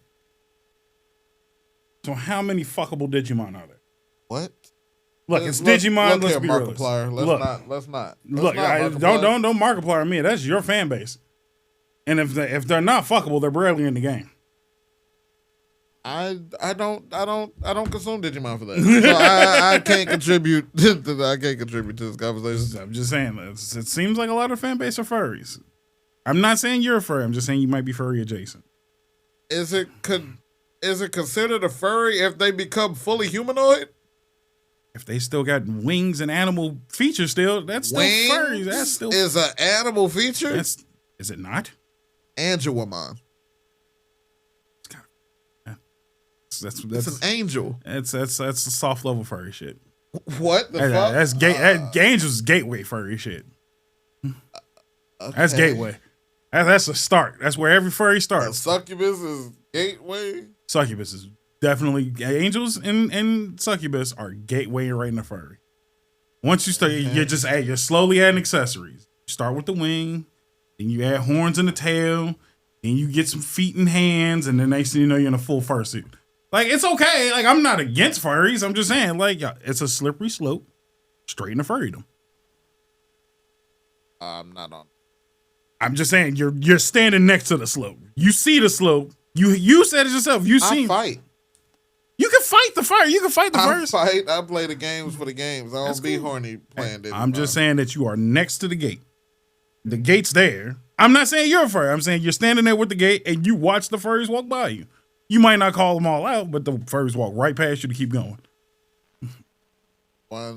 Speaker 3: So how many fuckable Digimon are there?
Speaker 2: What?
Speaker 3: Look, it's Digimon. Let's be real.
Speaker 2: Let's not.
Speaker 3: Look, don't Markiplier me. That's your fan base. And if they're not fuckable, they're barely in the game.
Speaker 2: I don't consume Digimon for that. So I can't contribute to this conversation.
Speaker 3: I'm just saying it seems like a lot of fan base are furries. I'm not saying you're a furry. I'm just saying you might be furry adjacent.
Speaker 2: Is it considered a furry if they become fully humanoid?
Speaker 3: If they still got wings and animal features, that's still furries. That's still
Speaker 2: is an animal feature.
Speaker 3: Is it not?
Speaker 2: Angelomon.
Speaker 3: That's
Speaker 2: an angel.
Speaker 3: That's a soft level furry shit.
Speaker 2: What the fuck?
Speaker 3: That's Angel's gateway furry shit.
Speaker 2: Okay.
Speaker 3: That's gateway. That's a start. That's where every furry starts.
Speaker 2: Succubus is gateway.
Speaker 3: Succubus is definitely angels and succubus are gateway right in the furry. Once you start, you're slowly adding accessories. You start with the wing, then you add horns in the tail, then you get some feet and hands, and then next thing you know, you're in a full fursuit. Like, it's okay. Like, I'm not against furries. I'm just saying, like, it's a slippery slope straight into furrydom.
Speaker 2: I'm not on.
Speaker 3: I'm just saying you're standing next to the slope. You see the slope. You said it yourself.
Speaker 2: I fight.
Speaker 3: You can fight the fire. You can fight the first.
Speaker 2: I play the games for the games. I don't be horny playing Digimon.
Speaker 3: I'm just saying that you are next to the gate. The gate's there. I'm not saying you're a furry. I'm saying you're standing there with the gate and you watch the furries walk by you. You might not call them all out, but the furries walk right past you to keep going.
Speaker 2: I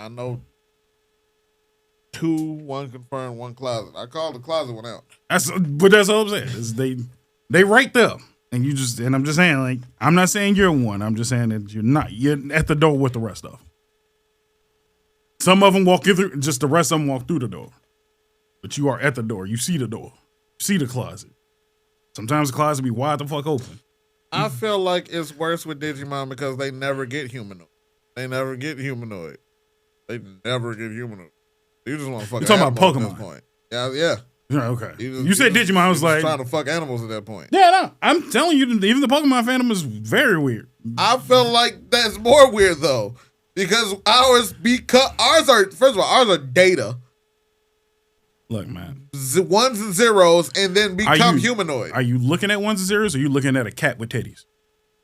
Speaker 2: know 2, 1 confirmed, 1 closet. I called the closet one out.
Speaker 3: But that's all I'm saying. Is they right there. And I'm just saying, like, I'm not saying you're one. I'm just saying that you're not. You're at the door with the rest of them. Some of them walk through, just the rest of them walk through the door. But you are at the door. You see the door. You see the closet. Sometimes the closet be wide the fuck open.
Speaker 2: I feel like it's worse with Digimon because they never get humanoid. They never get humanoid. You just want to fuck.
Speaker 3: You're talking about Pokemon.
Speaker 2: At this point. Yeah.
Speaker 3: Yeah, okay. You said Digimon. I was like
Speaker 2: trying to fuck animals at that point.
Speaker 3: Yeah, no. I'm telling you, even the Pokemon fandom is very weird.
Speaker 2: I feel like that's more weird though, because ours are data.
Speaker 3: Look, man.
Speaker 2: Ones and zeros, and then become humanoid.
Speaker 3: Are you looking at ones and zeros, or are you looking at a cat with titties?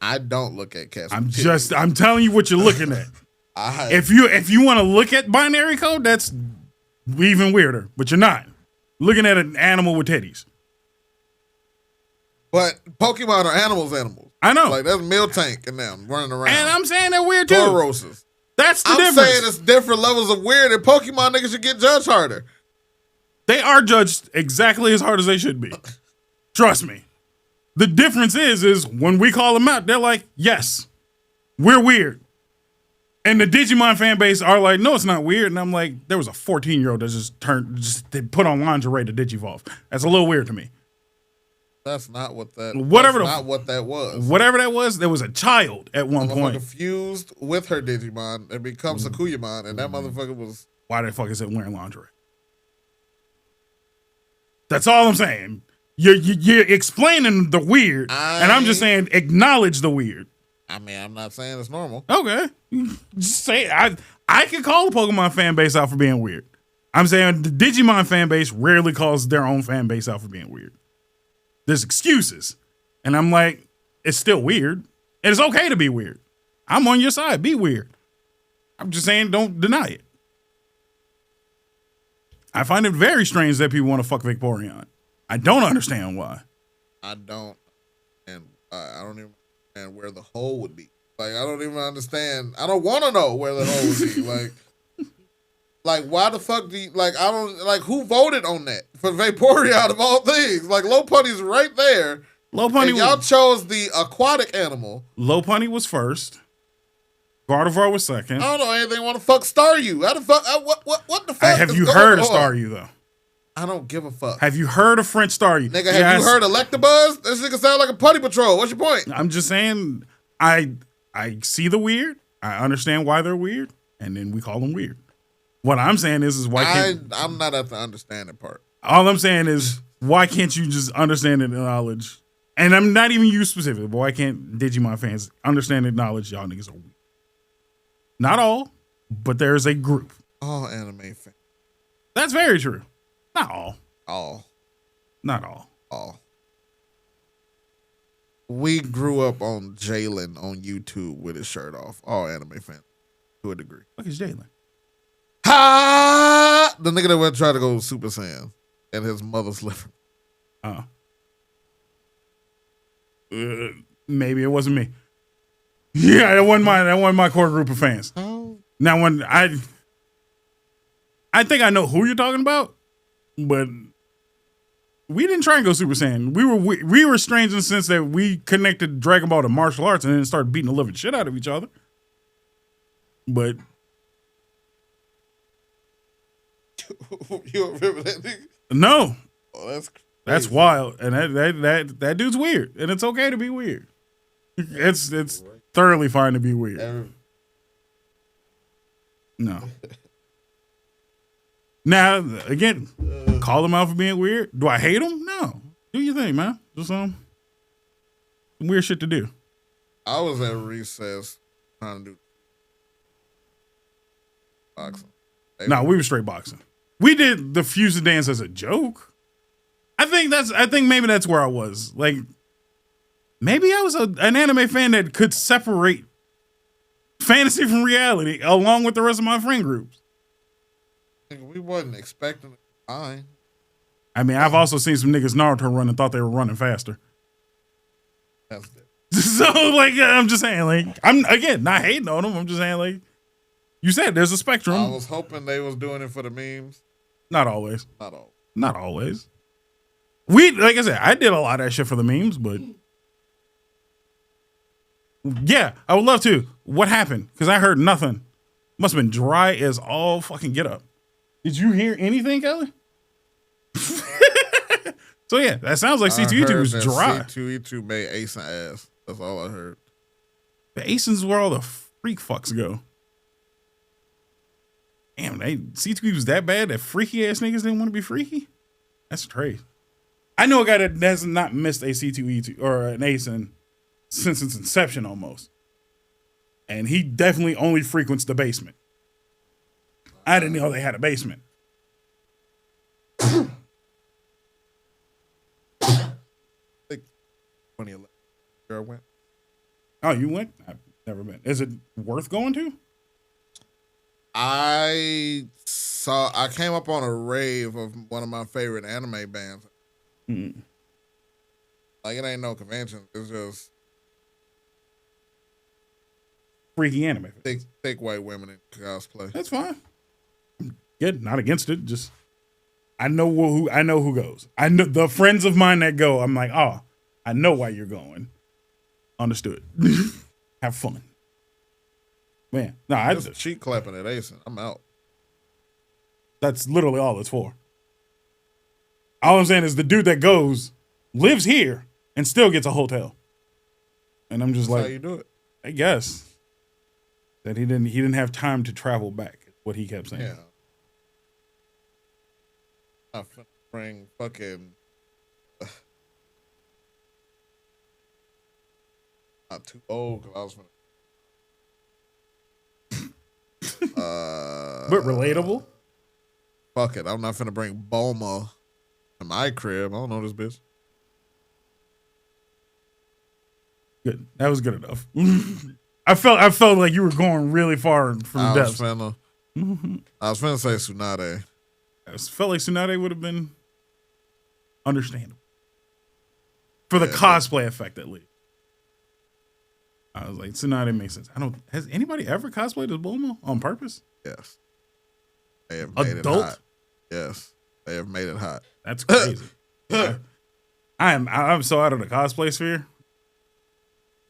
Speaker 2: I don't look at cats.
Speaker 3: I'm telling you what you're looking at. If you want to look at binary code, that's even weirder. But you're not looking at an animal with titties.
Speaker 2: But Pokemon are animals.
Speaker 3: I know.
Speaker 2: Like that's Miltank and them running around.
Speaker 3: And I'm saying they're weird too.
Speaker 2: Tauroses.
Speaker 3: That's the difference.
Speaker 2: I'm saying it's different levels of weird, and Pokemon niggas should get judged harder.
Speaker 3: They are judged exactly as hard as they should be. Trust me. The difference is when we call them out, they're like, yes, we're weird. And the Digimon fan base are like, no, it's not weird. And I'm like, there was a 14-year-old that they put on lingerie to Digivolve. That's a little weird to me.
Speaker 2: That's not what that. What that was.
Speaker 3: Whatever that was, there was a child at one point
Speaker 2: fused with her Digimon and becomes Sakuyamon, and that motherfucker was.
Speaker 3: Why the fuck is it wearing lingerie? That's all I'm saying. You're explaining the weird, and I'm just saying acknowledge the weird.
Speaker 2: I mean, I'm not saying it's normal.
Speaker 3: Okay, just say I can call the Pokemon fan base out for being weird. I'm saying the Digimon fan base rarely calls their own fan base out for being weird. There's excuses, and I'm like, it's still weird, and it's okay to be weird. I'm on your side. Be weird. I'm just saying, don't deny it. I find it very strange that people want to fuck Vaporeon. I don't understand why.
Speaker 2: I don't, and I don't even understand where the hole would be. Like, I don't even understand. I don't want to know where the hole would be. Like, why the fuck do you, I don't, who voted on that for Vaporeon of all things? Like, Lopunny's right there.
Speaker 3: Lopunny,
Speaker 2: y'all chose the aquatic animal.
Speaker 3: Lopunny was first. Gardevoir was second.
Speaker 2: I don't know anything. Want to fuck Staryu? How the fuck? What the fuck?
Speaker 3: Have you heard of Staryu though?
Speaker 2: I don't give a fuck.
Speaker 3: Have you heard of French Staryu?
Speaker 2: Nigga, have you heard of Electabuzz? This nigga sound like a putty patrol. What's your point?
Speaker 3: I'm just saying, I see the weird. I understand why they're weird, and then we call them weird. What I'm saying is why can't
Speaker 2: I'm not at the understanding part.
Speaker 3: All I'm saying is why can't you just understand and acknowledge? And I'm not even you specifically, but why can't Digimon fans understand and acknowledge y'all niggas are weird? Not all, but there's a group.
Speaker 2: All anime fans.
Speaker 3: That's very true. Not all. Not all.
Speaker 2: All. We grew up on Jalen on YouTube with his shirt off. All anime fans, to a degree.
Speaker 3: What is Jalen?
Speaker 2: Ha! The nigga that went try to go Super Saiyan and his mother's liver.
Speaker 3: Maybe it wasn't me. Yeah, that wasn't my core group of fans.
Speaker 2: Oh.
Speaker 3: Now, when I think I know who you're talking about, but we didn't try and go Super Saiyan. We were strange in the sense that we connected Dragon Ball to martial arts and then started beating the living shit out of each other. But
Speaker 2: you remember that nigga?
Speaker 3: No.
Speaker 2: Oh, that's crazy.
Speaker 3: That's wild, and that dude's weird, and it's okay to be weird. It's thoroughly fine to be weird. No. Now, again, call them out for being weird. Do I hate them? No. Do your thing, man. Just some weird shit to do.
Speaker 2: I was at recess trying to do boxing.
Speaker 3: No, we were straight boxing. We did the Fusion dance as a joke. I think maybe that's where I was. Like, maybe I was an anime fan that could separate fantasy from reality along with the rest of my friend groups.
Speaker 2: We wasn't expecting it. Fine.
Speaker 3: I mean, I've also seen some niggas Naruto run and thought they were running faster.
Speaker 2: That's it.
Speaker 3: So, like, I'm just saying, like, I'm, again, not hating on them. I'm just saying, like, you said there's a spectrum.
Speaker 2: I was hoping they was doing it for the memes.
Speaker 3: Not always.
Speaker 2: Not all.
Speaker 3: Not always. Like I said, I did a lot of that shit for the memes, but Yeah, I would love to. What happened? Because I heard nothing. Must have been dry as all fucking get up. Did you hear anything, Kelly? So yeah, that sounds like C2E2 was dry.
Speaker 2: C2E2 made Ace and ass. That's all I heard.
Speaker 3: The Aces where all the freak fucks go. Damn, C2E was that bad that freaky ass niggas didn't want to be freaky? That's crazy. I know a guy that has not missed a C2E2 or an Ace since its inception almost. And he definitely only frequents the basement. I didn't know they had a basement.
Speaker 2: I think 2011. Where I went.
Speaker 3: Oh, you went? I've never been. Is it worth going to?
Speaker 2: I came up on a rave of one of my favorite anime bands.
Speaker 3: Mm.
Speaker 2: Like, it ain't no convention. It's just
Speaker 3: Freaky anime.
Speaker 2: thick white women in cosplay.
Speaker 3: That's fine. Good, not against it. Just I know who goes. I know the friends of mine that go. I'm like, oh, I know why you're going. Understood. Have fun, man. No,
Speaker 2: Just cheek clapping at Ace. I'm out.
Speaker 3: That's literally all it's for. All I'm saying is the dude that goes lives here and still gets a hotel, and I'm just
Speaker 2: That's
Speaker 3: like,
Speaker 2: how you do it.
Speaker 3: I guess that he didn't have time to travel back. Is what he kept saying.
Speaker 2: Yeah. I'm finna bring fucking. Not too old because I was finna.
Speaker 3: But relatable.
Speaker 2: Fuck it. I'm not finna bring Bulma to my crib. I don't know this bitch.
Speaker 3: Good. That was good enough. I felt like you were going really far from
Speaker 2: I
Speaker 3: depths.
Speaker 2: was finna say Tsunade.
Speaker 3: I felt like Tsunade would have been understandable for the cosplay effect, at least. I was like, Tsunade makes sense. Has anybody ever cosplayed as Bulma on purpose?
Speaker 2: Yes. They have made
Speaker 3: Adult?
Speaker 2: it hot. Yes. They have made it hot.
Speaker 3: That's crazy. I'm so out of the cosplay sphere.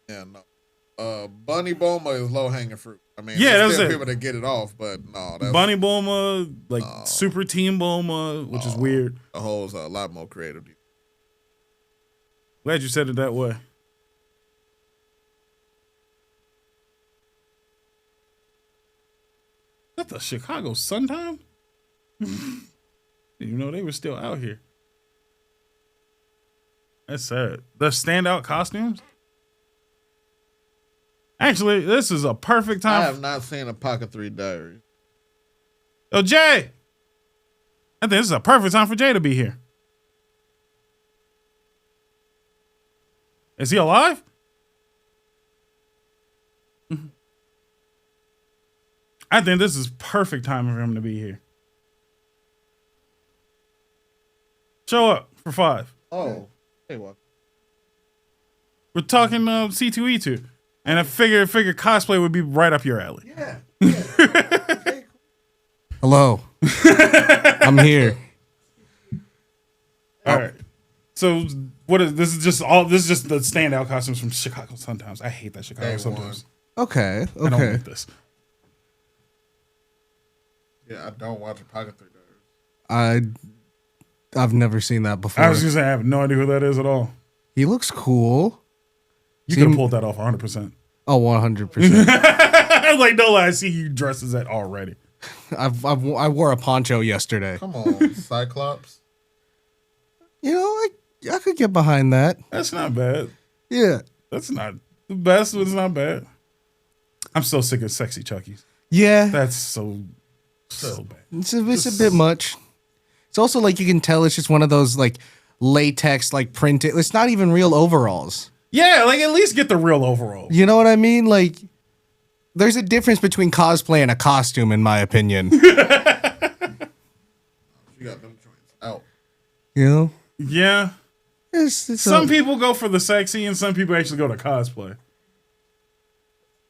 Speaker 2: Yeah, no. Bunny Bulma is low hanging fruit. I mean,
Speaker 3: Yeah,
Speaker 2: there's
Speaker 3: that
Speaker 2: still
Speaker 3: was it.
Speaker 2: people that get it off, but no, that's
Speaker 3: Bunny Bulma, like Super Team Bulma, which is weird.
Speaker 2: the whole's a lot more creative.
Speaker 3: Glad you said it that way. Is that the Chicago Sun Time? You know, they were still out here. That's sad. The standout costumes? Actually, this is a perfect time.
Speaker 2: I have not seen a Pocket 3 Diary.
Speaker 3: Oh, Jay! I think this is a perfect time for Jay to be here. Is he alive? I think this is perfect time for him to be here. Show up for 5.
Speaker 2: Oh, hey, what?
Speaker 3: We're talking C2E2. And I figured cosplay would be right up your alley.
Speaker 2: Yeah.
Speaker 4: Hello. I'm here.
Speaker 3: All right. So what is this? Is just all this is just the standout costumes from Chicago Sun-Times. I hate that Chicago
Speaker 2: Day
Speaker 3: Sun-Times.
Speaker 4: Okay.
Speaker 3: I don't
Speaker 4: Okay.
Speaker 3: like this.
Speaker 2: Yeah, I don't watch a Pocket 3 Diary.
Speaker 4: I've never seen that before.
Speaker 3: I was gonna say I have no idea who that is at all.
Speaker 4: He looks cool.
Speaker 3: You could have pulled that off 100%.
Speaker 4: Oh, 100%.
Speaker 3: Like no lie, I see you dressed as that already.
Speaker 4: I wore a poncho yesterday.
Speaker 2: Come on, Cyclops.
Speaker 4: You know, I could get behind that.
Speaker 3: That's not bad.
Speaker 4: Yeah.
Speaker 3: That's not the best, but it's not bad. I'm so sick of sexy Chuckies.
Speaker 4: Yeah.
Speaker 3: That's so bad.
Speaker 4: It's a bit much. It's also like you can tell it's just one of those like latex, like printed. It's not even real overalls.
Speaker 3: Yeah, like at least get the real overall.
Speaker 4: You know what I mean? Like, there's a difference between cosplay and a costume, in my opinion.
Speaker 2: You got them joints out.
Speaker 4: You know?
Speaker 3: Yeah.
Speaker 4: It's
Speaker 3: Some people go for the sexy and some people actually go to cosplay.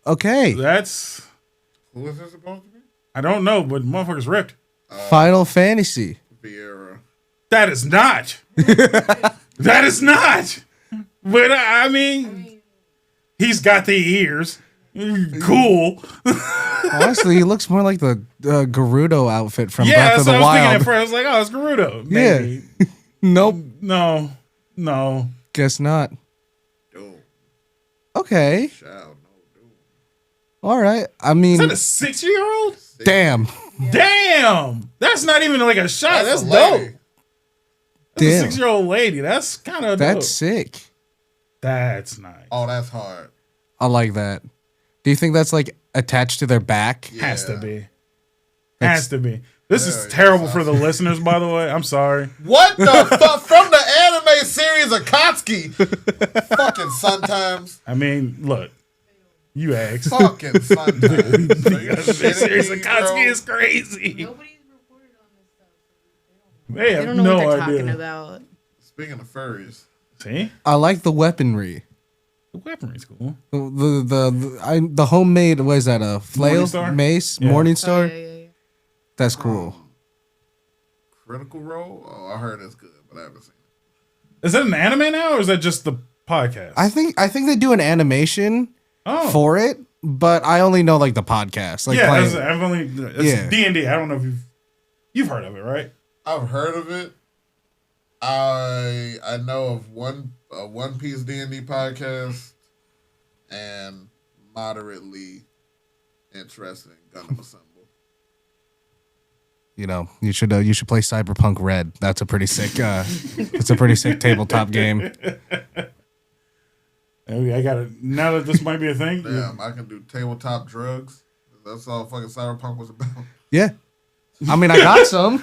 Speaker 4: okay.
Speaker 3: That's
Speaker 2: Who is this supposed to be?
Speaker 3: I don't know, but motherfucker's ripped.
Speaker 4: Final Fantasy.
Speaker 2: Vieira.
Speaker 3: That is not. That is not. But I mean, He's got the ears. Cool.
Speaker 4: Honestly, he looks more like the Gerudo outfit from
Speaker 3: Yeah,
Speaker 4: Breath
Speaker 3: that's
Speaker 4: of the
Speaker 3: what I was thinking
Speaker 4: Wild.
Speaker 3: at first. I was like, oh, it's Gerudo.
Speaker 4: Yeah.
Speaker 3: Maybe.
Speaker 4: Nope.
Speaker 3: No.
Speaker 4: Guess not.
Speaker 2: Doom.
Speaker 4: Okay.
Speaker 2: Shall no doom.
Speaker 4: All right. I
Speaker 3: Is
Speaker 4: mean,
Speaker 3: that a 6-year-old?
Speaker 4: damn.
Speaker 3: Damn. That's not even like a shot. That's
Speaker 2: a
Speaker 3: dope.
Speaker 2: lady.
Speaker 3: That's
Speaker 4: Damn.
Speaker 3: a 6-year-old lady. That's kind of dope.
Speaker 4: That's sick.
Speaker 3: That's nice.
Speaker 2: Oh, that's hard.
Speaker 4: I like that. Do you think that's like attached to their back?
Speaker 2: Yeah.
Speaker 3: Has to be.
Speaker 4: That's-
Speaker 3: Has to be. This is
Speaker 2: Very
Speaker 3: terrible for the
Speaker 2: awesome.
Speaker 3: listeners, by the way. I'm sorry.
Speaker 2: What the fuck? From the anime series Akatsuki. Fucking sometimes.
Speaker 3: I mean, look. You asked.
Speaker 2: Fucking sometimes. Are you
Speaker 3: This
Speaker 2: shitting
Speaker 3: series
Speaker 2: me,
Speaker 3: of Kotsky
Speaker 2: bro?
Speaker 3: is crazy.
Speaker 1: Nobody's reported on this stuff.
Speaker 3: They
Speaker 1: They
Speaker 3: have
Speaker 1: don't know
Speaker 3: no
Speaker 1: what they're
Speaker 3: idea.
Speaker 1: talking about.
Speaker 2: Speaking of furries.
Speaker 3: See?
Speaker 4: I like the weaponry.
Speaker 3: The weaponry's cool.
Speaker 4: The homemade, what is that, a flail?
Speaker 3: Morningstar?
Speaker 4: Mace?
Speaker 3: Yeah.
Speaker 4: Morningstar?
Speaker 1: Oh, yeah.
Speaker 4: That's cool.
Speaker 2: Critical Role? Oh, I heard it's good, but I haven't seen it.
Speaker 3: Is that an anime now, or is that just the podcast?
Speaker 4: I think they do an animation for it, but I only know like the podcast. Like
Speaker 3: yeah,
Speaker 4: playing-
Speaker 3: I've only
Speaker 4: Yeah.
Speaker 3: D&D. I don't know if you've heard of it, right?
Speaker 2: I've heard of it. I know of a One Piece D&D podcast and moderately interested in Gundam Assemble.
Speaker 4: you know, you should play Cyberpunk Red. That's a pretty sick it's a pretty sick tabletop game.
Speaker 3: I got it. Now that this might be a thing.
Speaker 2: Damn, I can do tabletop drugs. That's all fucking Cyberpunk was about.
Speaker 4: Yeah. I mean, I got some.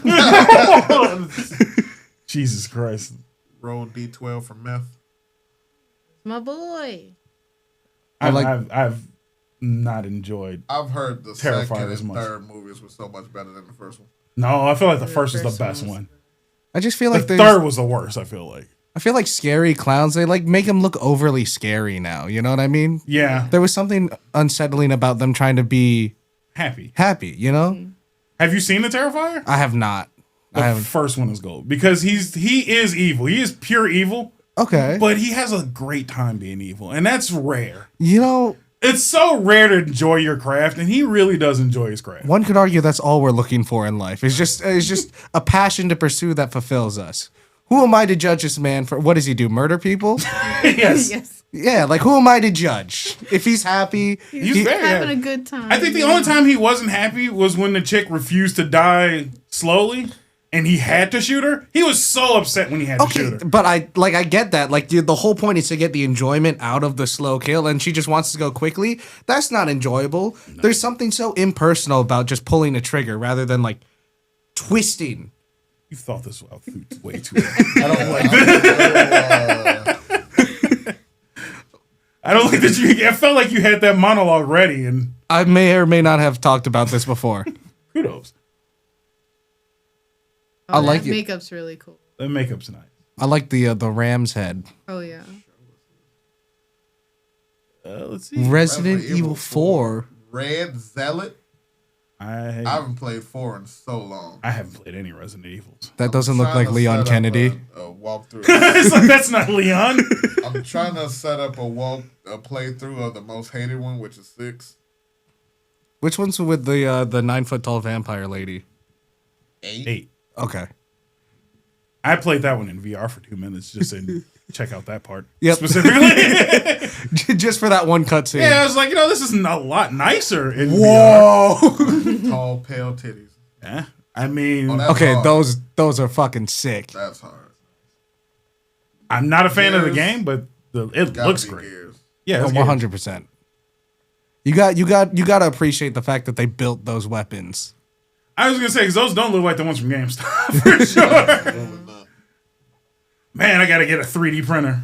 Speaker 3: Jesus Christ.
Speaker 2: Roll D12 for meth.
Speaker 1: My boy.
Speaker 3: I've not enjoyed.
Speaker 2: I've heard the
Speaker 3: Terrified
Speaker 2: second
Speaker 3: as
Speaker 2: and
Speaker 3: much.
Speaker 2: third movies were so much better than the first one.
Speaker 3: No, I feel like the
Speaker 1: The
Speaker 3: first is the
Speaker 1: first
Speaker 3: best
Speaker 1: one was-
Speaker 3: one.
Speaker 4: I just feel
Speaker 3: The
Speaker 4: like
Speaker 3: third was the worst, I feel like.
Speaker 4: I feel like scary clowns, they like make them look overly scary now. You know what I mean?
Speaker 3: Yeah.
Speaker 4: There was something unsettling about them trying to be
Speaker 3: Happy.
Speaker 4: happy, you know?
Speaker 3: Have you seen the Terrifier?
Speaker 4: I have not. I
Speaker 3: The
Speaker 4: haven't.
Speaker 3: first one is gold because he is evil. He is pure evil,
Speaker 4: Okay.
Speaker 3: but he has a great time being evil, and that's rare.
Speaker 4: You know,
Speaker 3: It's so rare to enjoy your craft, and he really does enjoy his craft.
Speaker 4: one could argue that's all we're looking for in life. It's just a passion to pursue that fulfills us. Who am I to judge this man for what does he do? Murder people?
Speaker 3: Yes.
Speaker 1: Yes.
Speaker 4: Yeah, like who am I to judge? If he's happy,
Speaker 3: He's very
Speaker 1: Having
Speaker 3: happy.
Speaker 1: a good time.
Speaker 3: I think the only time he wasn't happy was when the chick refused to die slowly, and he had to shoot her. He was so upset when he had to
Speaker 4: okay,
Speaker 3: shoot her.
Speaker 4: but I get that. Like the whole point is to get the enjoyment out of the slow kill, and she just wants to go quickly. That's not enjoyable. No. There's something so impersonal about just pulling a trigger rather than like twisting.
Speaker 3: You thought this out way too long. I don't like that. I don't like that you. I felt like you had that monologue ready, and
Speaker 4: I may or may not have talked about this before.
Speaker 3: kudos.
Speaker 1: Oh,
Speaker 4: I like
Speaker 1: that
Speaker 4: it.
Speaker 1: Makeup's really cool.
Speaker 3: The makeup's nice.
Speaker 4: I like the ram's head.
Speaker 1: Oh yeah.
Speaker 3: Let's see.
Speaker 4: Resident Evil 4.
Speaker 2: Red Zealot. I
Speaker 3: I
Speaker 2: haven't played 4 in so long.
Speaker 3: haven't played any Resident Evils.
Speaker 4: That doesn't look
Speaker 2: Trying
Speaker 4: like
Speaker 2: to
Speaker 4: Leon
Speaker 2: set up
Speaker 4: Kennedy.
Speaker 2: A walkthrough.
Speaker 3: It's like that's not Leon.
Speaker 2: I'm trying to set up a playthrough of the most hated one, which is 6.
Speaker 4: Which one's with the 9-foot tall vampire lady?
Speaker 3: 8.
Speaker 4: Okay.
Speaker 3: I played that one in VR for 2 minutes just to check out that part
Speaker 4: Yep.
Speaker 3: specifically.
Speaker 4: Just for that one cutscene.
Speaker 3: Yeah, I was like, this is a lot nicer in VR.
Speaker 4: Whoa.
Speaker 2: Tall, pale titties.
Speaker 3: Yeah, I mean,
Speaker 2: Oh, that's
Speaker 4: Okay,
Speaker 2: hard.
Speaker 4: those are fucking sick.
Speaker 2: That's hard.
Speaker 3: I'm not a fan of the
Speaker 2: Gears.
Speaker 3: game, but it
Speaker 2: Gotta
Speaker 3: looks
Speaker 2: be
Speaker 3: great.
Speaker 2: Gears.
Speaker 3: Yeah, it's
Speaker 4: 100%. You got to appreciate the fact that they built those weapons.
Speaker 3: I was gonna say because those don't look like the ones from GameStop for sure.
Speaker 2: Probably not.
Speaker 3: Man, I gotta get a 3D printer.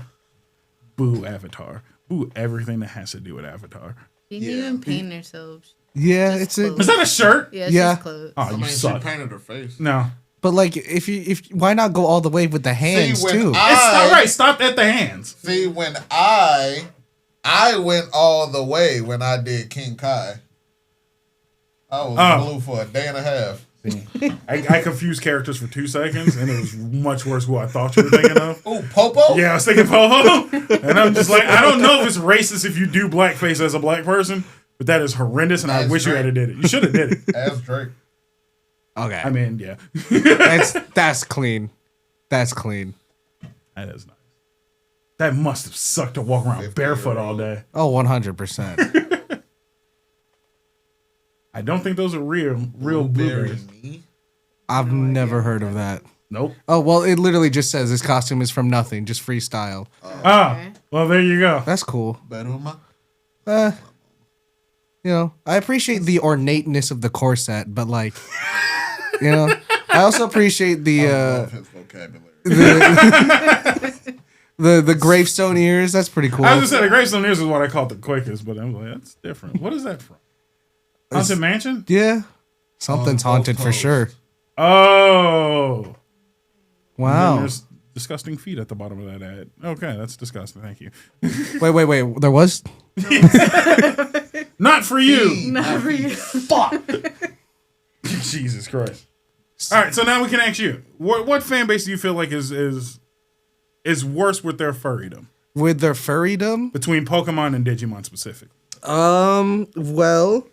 Speaker 3: Boo Avatar. Boo everything that has to do with Avatar.
Speaker 1: She didn't
Speaker 2: Yeah.
Speaker 1: even paint herself.
Speaker 4: Yeah,
Speaker 1: Just
Speaker 4: it's a,
Speaker 3: Is that a shirt?
Speaker 1: Yeah, it's
Speaker 4: Yeah.
Speaker 1: just clothes.
Speaker 3: Oh,
Speaker 2: I
Speaker 3: you
Speaker 2: mean, she
Speaker 3: suck.
Speaker 2: painted her face.
Speaker 3: No,
Speaker 4: but like if why not go all the way with the hands
Speaker 2: when
Speaker 4: too?
Speaker 3: it's not right. Stop at the hands.
Speaker 2: See, when I went all the way when I did King Kai. I was blue for a day and a half.
Speaker 3: I confused characters for 2 seconds, and it was much worse who I thought you were thinking of.
Speaker 2: Ooh, Popo?
Speaker 3: Yeah, I was thinking Popo, and I'm just like, I don't know if it's racist if you do blackface as a black person, but that is horrendous, and I wish you had did it. You should have did it.
Speaker 2: As Drake.
Speaker 4: Okay.
Speaker 3: I mean, yeah,
Speaker 4: that's clean. That's clean.
Speaker 3: that is nice. That must have sucked to walk around barefoot all day.
Speaker 4: Oh, 100%.
Speaker 3: I don't think those are real blueberries.
Speaker 4: I've never heard of that.
Speaker 3: Nope.
Speaker 4: Oh, well, it literally just says this costume is from nothing, just freestyle.
Speaker 3: Well, there you go.
Speaker 4: That's cool.
Speaker 2: Beruma?
Speaker 4: You know, I appreciate the ornateness of the corset, but like, you know, I also appreciate the
Speaker 2: His vocabulary.
Speaker 4: the gravestone ears. That's pretty cool.
Speaker 3: I was just saying the gravestone ears is what I called the quickest, but I'm like, that's different. What is that from? Haunted Mansion?
Speaker 4: Yeah, something's haunted for sure.
Speaker 3: Oh.
Speaker 4: Wow.
Speaker 3: There's disgusting feet at the bottom of that ad. Okay, that's disgusting. Thank you.
Speaker 4: Wait. There was.
Speaker 3: Not for you.
Speaker 1: Not for you.
Speaker 3: Fuck. Jesus Christ. All right, so now we can ask you. What fan base do you feel like is worse with their furrydom?
Speaker 4: With their furrydom?
Speaker 3: Between Pokemon and Digimon specifically.
Speaker 4: Well,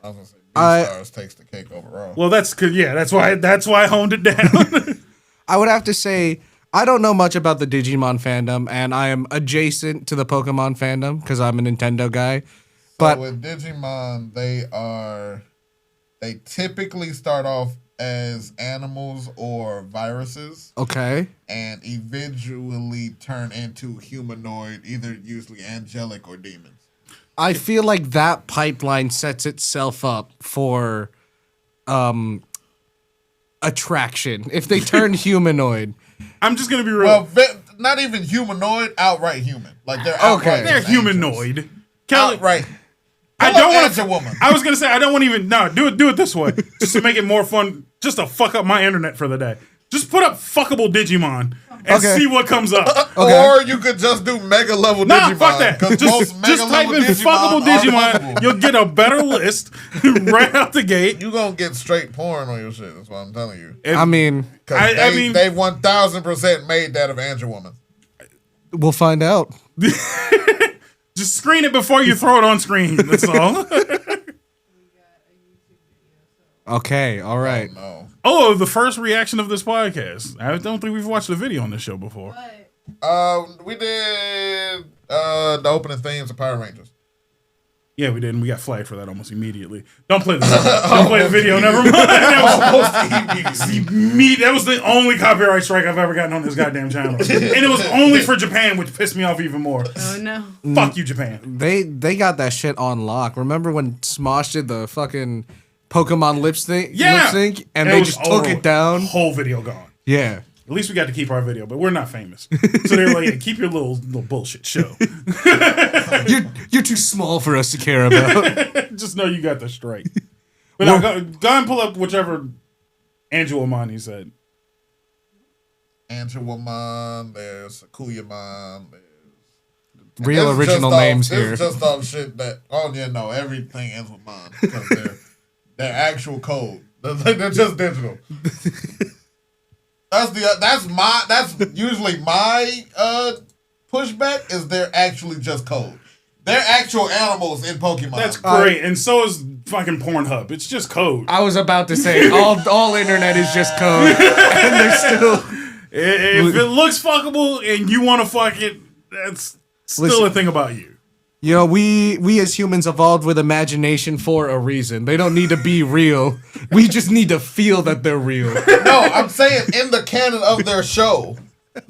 Speaker 2: I was gonna say Beastars takes the cake overall.
Speaker 3: Well, that's why I honed it down.
Speaker 4: I would have to say I don't know much about the Digimon fandom, and I am adjacent to the Pokemon fandom because I'm a Nintendo guy. But
Speaker 2: with Digimon, they typically start off as animals or viruses.
Speaker 4: Okay.
Speaker 2: And eventually turn into humanoid, either usually angelic or demons.
Speaker 4: I feel like that pipeline sets itself up for attraction. If they turn humanoid.
Speaker 3: I'm just going to be real.
Speaker 2: Well, not even humanoid, outright human. Like they're outright.
Speaker 3: They're humanoid. Kelly,
Speaker 2: outright.
Speaker 3: I don't want to.
Speaker 2: Woman.
Speaker 3: I was gonna say I don't want to even. No, do it this way, just to make it more fun. Just to fuck up my internet for the day. Just put up fuckable Digimon and see what comes up.
Speaker 2: Or you could just do mega level Digimon.
Speaker 3: Fuck that. Just type in fuckable Digimon. You'll get a better list right out the gate.
Speaker 2: You gonna get straight porn on your shit. That's what I'm telling you.
Speaker 4: I mean,
Speaker 2: they 1000% made that of Andrew Woman.
Speaker 4: We'll find out.
Speaker 3: Just screen it before you throw it on screen. That's all.
Speaker 4: Okay, all right.
Speaker 3: Oh, the first reaction of this podcast. I don't think we've watched a video on this show before.
Speaker 2: We did the opening themes of Power Rangers.
Speaker 3: Yeah, we did, and we got flagged for that almost immediately. Don't play the video. Don't play the video. Never mind. That was the only copyright strike I've ever gotten on this goddamn channel, and it was only for Japan, which pissed me off even more.
Speaker 1: Oh no!
Speaker 3: Fuck you, Japan.
Speaker 4: They got that shit on lock. Remember when Smosh did the fucking Pokemon lip sync, and they just took it down.
Speaker 3: Whole video gone.
Speaker 4: Yeah.
Speaker 3: At least we got to keep our video, but we're not famous. So they're like, yeah, keep your little bullshit show.
Speaker 4: You're too small for us to care about.
Speaker 3: Just know you got the strike. But now, go and pull up whichever Angelomon said.
Speaker 2: Angelomon, there's Sakuyamon, there's...
Speaker 4: Real original names here.
Speaker 2: This is just all shit that... Oh, yeah, no, everything ends with Mon. Because they're actual code. They're just digital. That's usually my pushback is they're actually just code. They're actual animals in Pokemon.
Speaker 3: That's great, and so is fucking Pornhub. It's just code.
Speaker 4: I was about to say all internet is just code, and they're still.
Speaker 3: If it looks fuckable and you want to fuck it, that's still a thing about you.
Speaker 4: You know, we as humans evolved with imagination for a reason. They don't need to be real. We just need to feel that they're real.
Speaker 2: No, I'm saying in the canon of their show.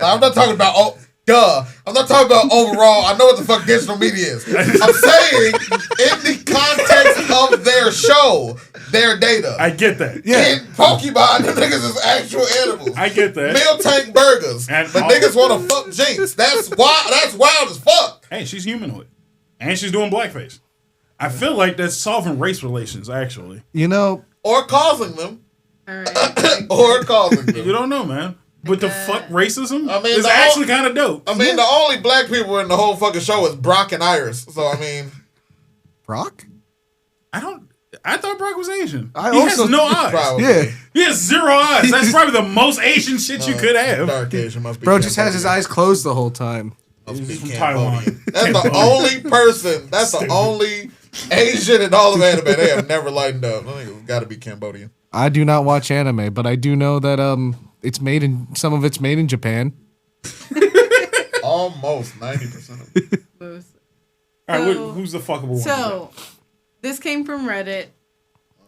Speaker 2: I'm not talking about I'm not talking about overall. I know what the fuck digital media is. I'm saying in the context of their show, their data.
Speaker 3: I get that.
Speaker 4: Yeah.
Speaker 2: In Pokemon, the niggas is actual animals.
Speaker 3: I get that.
Speaker 2: Meal tank burgers. But niggas want to fuck Jinx. That's wild as fuck.
Speaker 3: Hey, she's humanoid. And she's doing blackface. I feel like that's solving race relations, actually.
Speaker 4: You know.
Speaker 2: Or causing them.
Speaker 1: All right.
Speaker 2: Or causing them.
Speaker 3: You don't know, man. But the fuck racism
Speaker 2: is
Speaker 3: actually kind of dope.
Speaker 2: I mean, the only black people in the whole fucking show is Brock and Iris. So, I mean.
Speaker 4: Brock?
Speaker 3: I don't. I thought Brock was Asian.
Speaker 4: I
Speaker 3: He
Speaker 4: also-
Speaker 3: has no eyes.
Speaker 2: Probably.
Speaker 4: Yeah.
Speaker 3: He has 0 eyes. That's probably the most Asian shit you could have.
Speaker 2: Dark Asian must be.
Speaker 4: Bro just has his
Speaker 2: Cambodian.
Speaker 4: eyes closed the whole time.
Speaker 2: Must be
Speaker 3: He's from
Speaker 2: Cambodian.
Speaker 3: Taiwan.
Speaker 2: That's the only person. That's the only Asian in all of anime they have never lightened up. I think it's got to be Cambodian.
Speaker 4: I do not watch anime, but I do know that some of it's made in Japan.
Speaker 2: Almost 90% of it.
Speaker 3: All right,
Speaker 1: So-
Speaker 3: who's the fuckable one?
Speaker 1: So, this came from Reddit.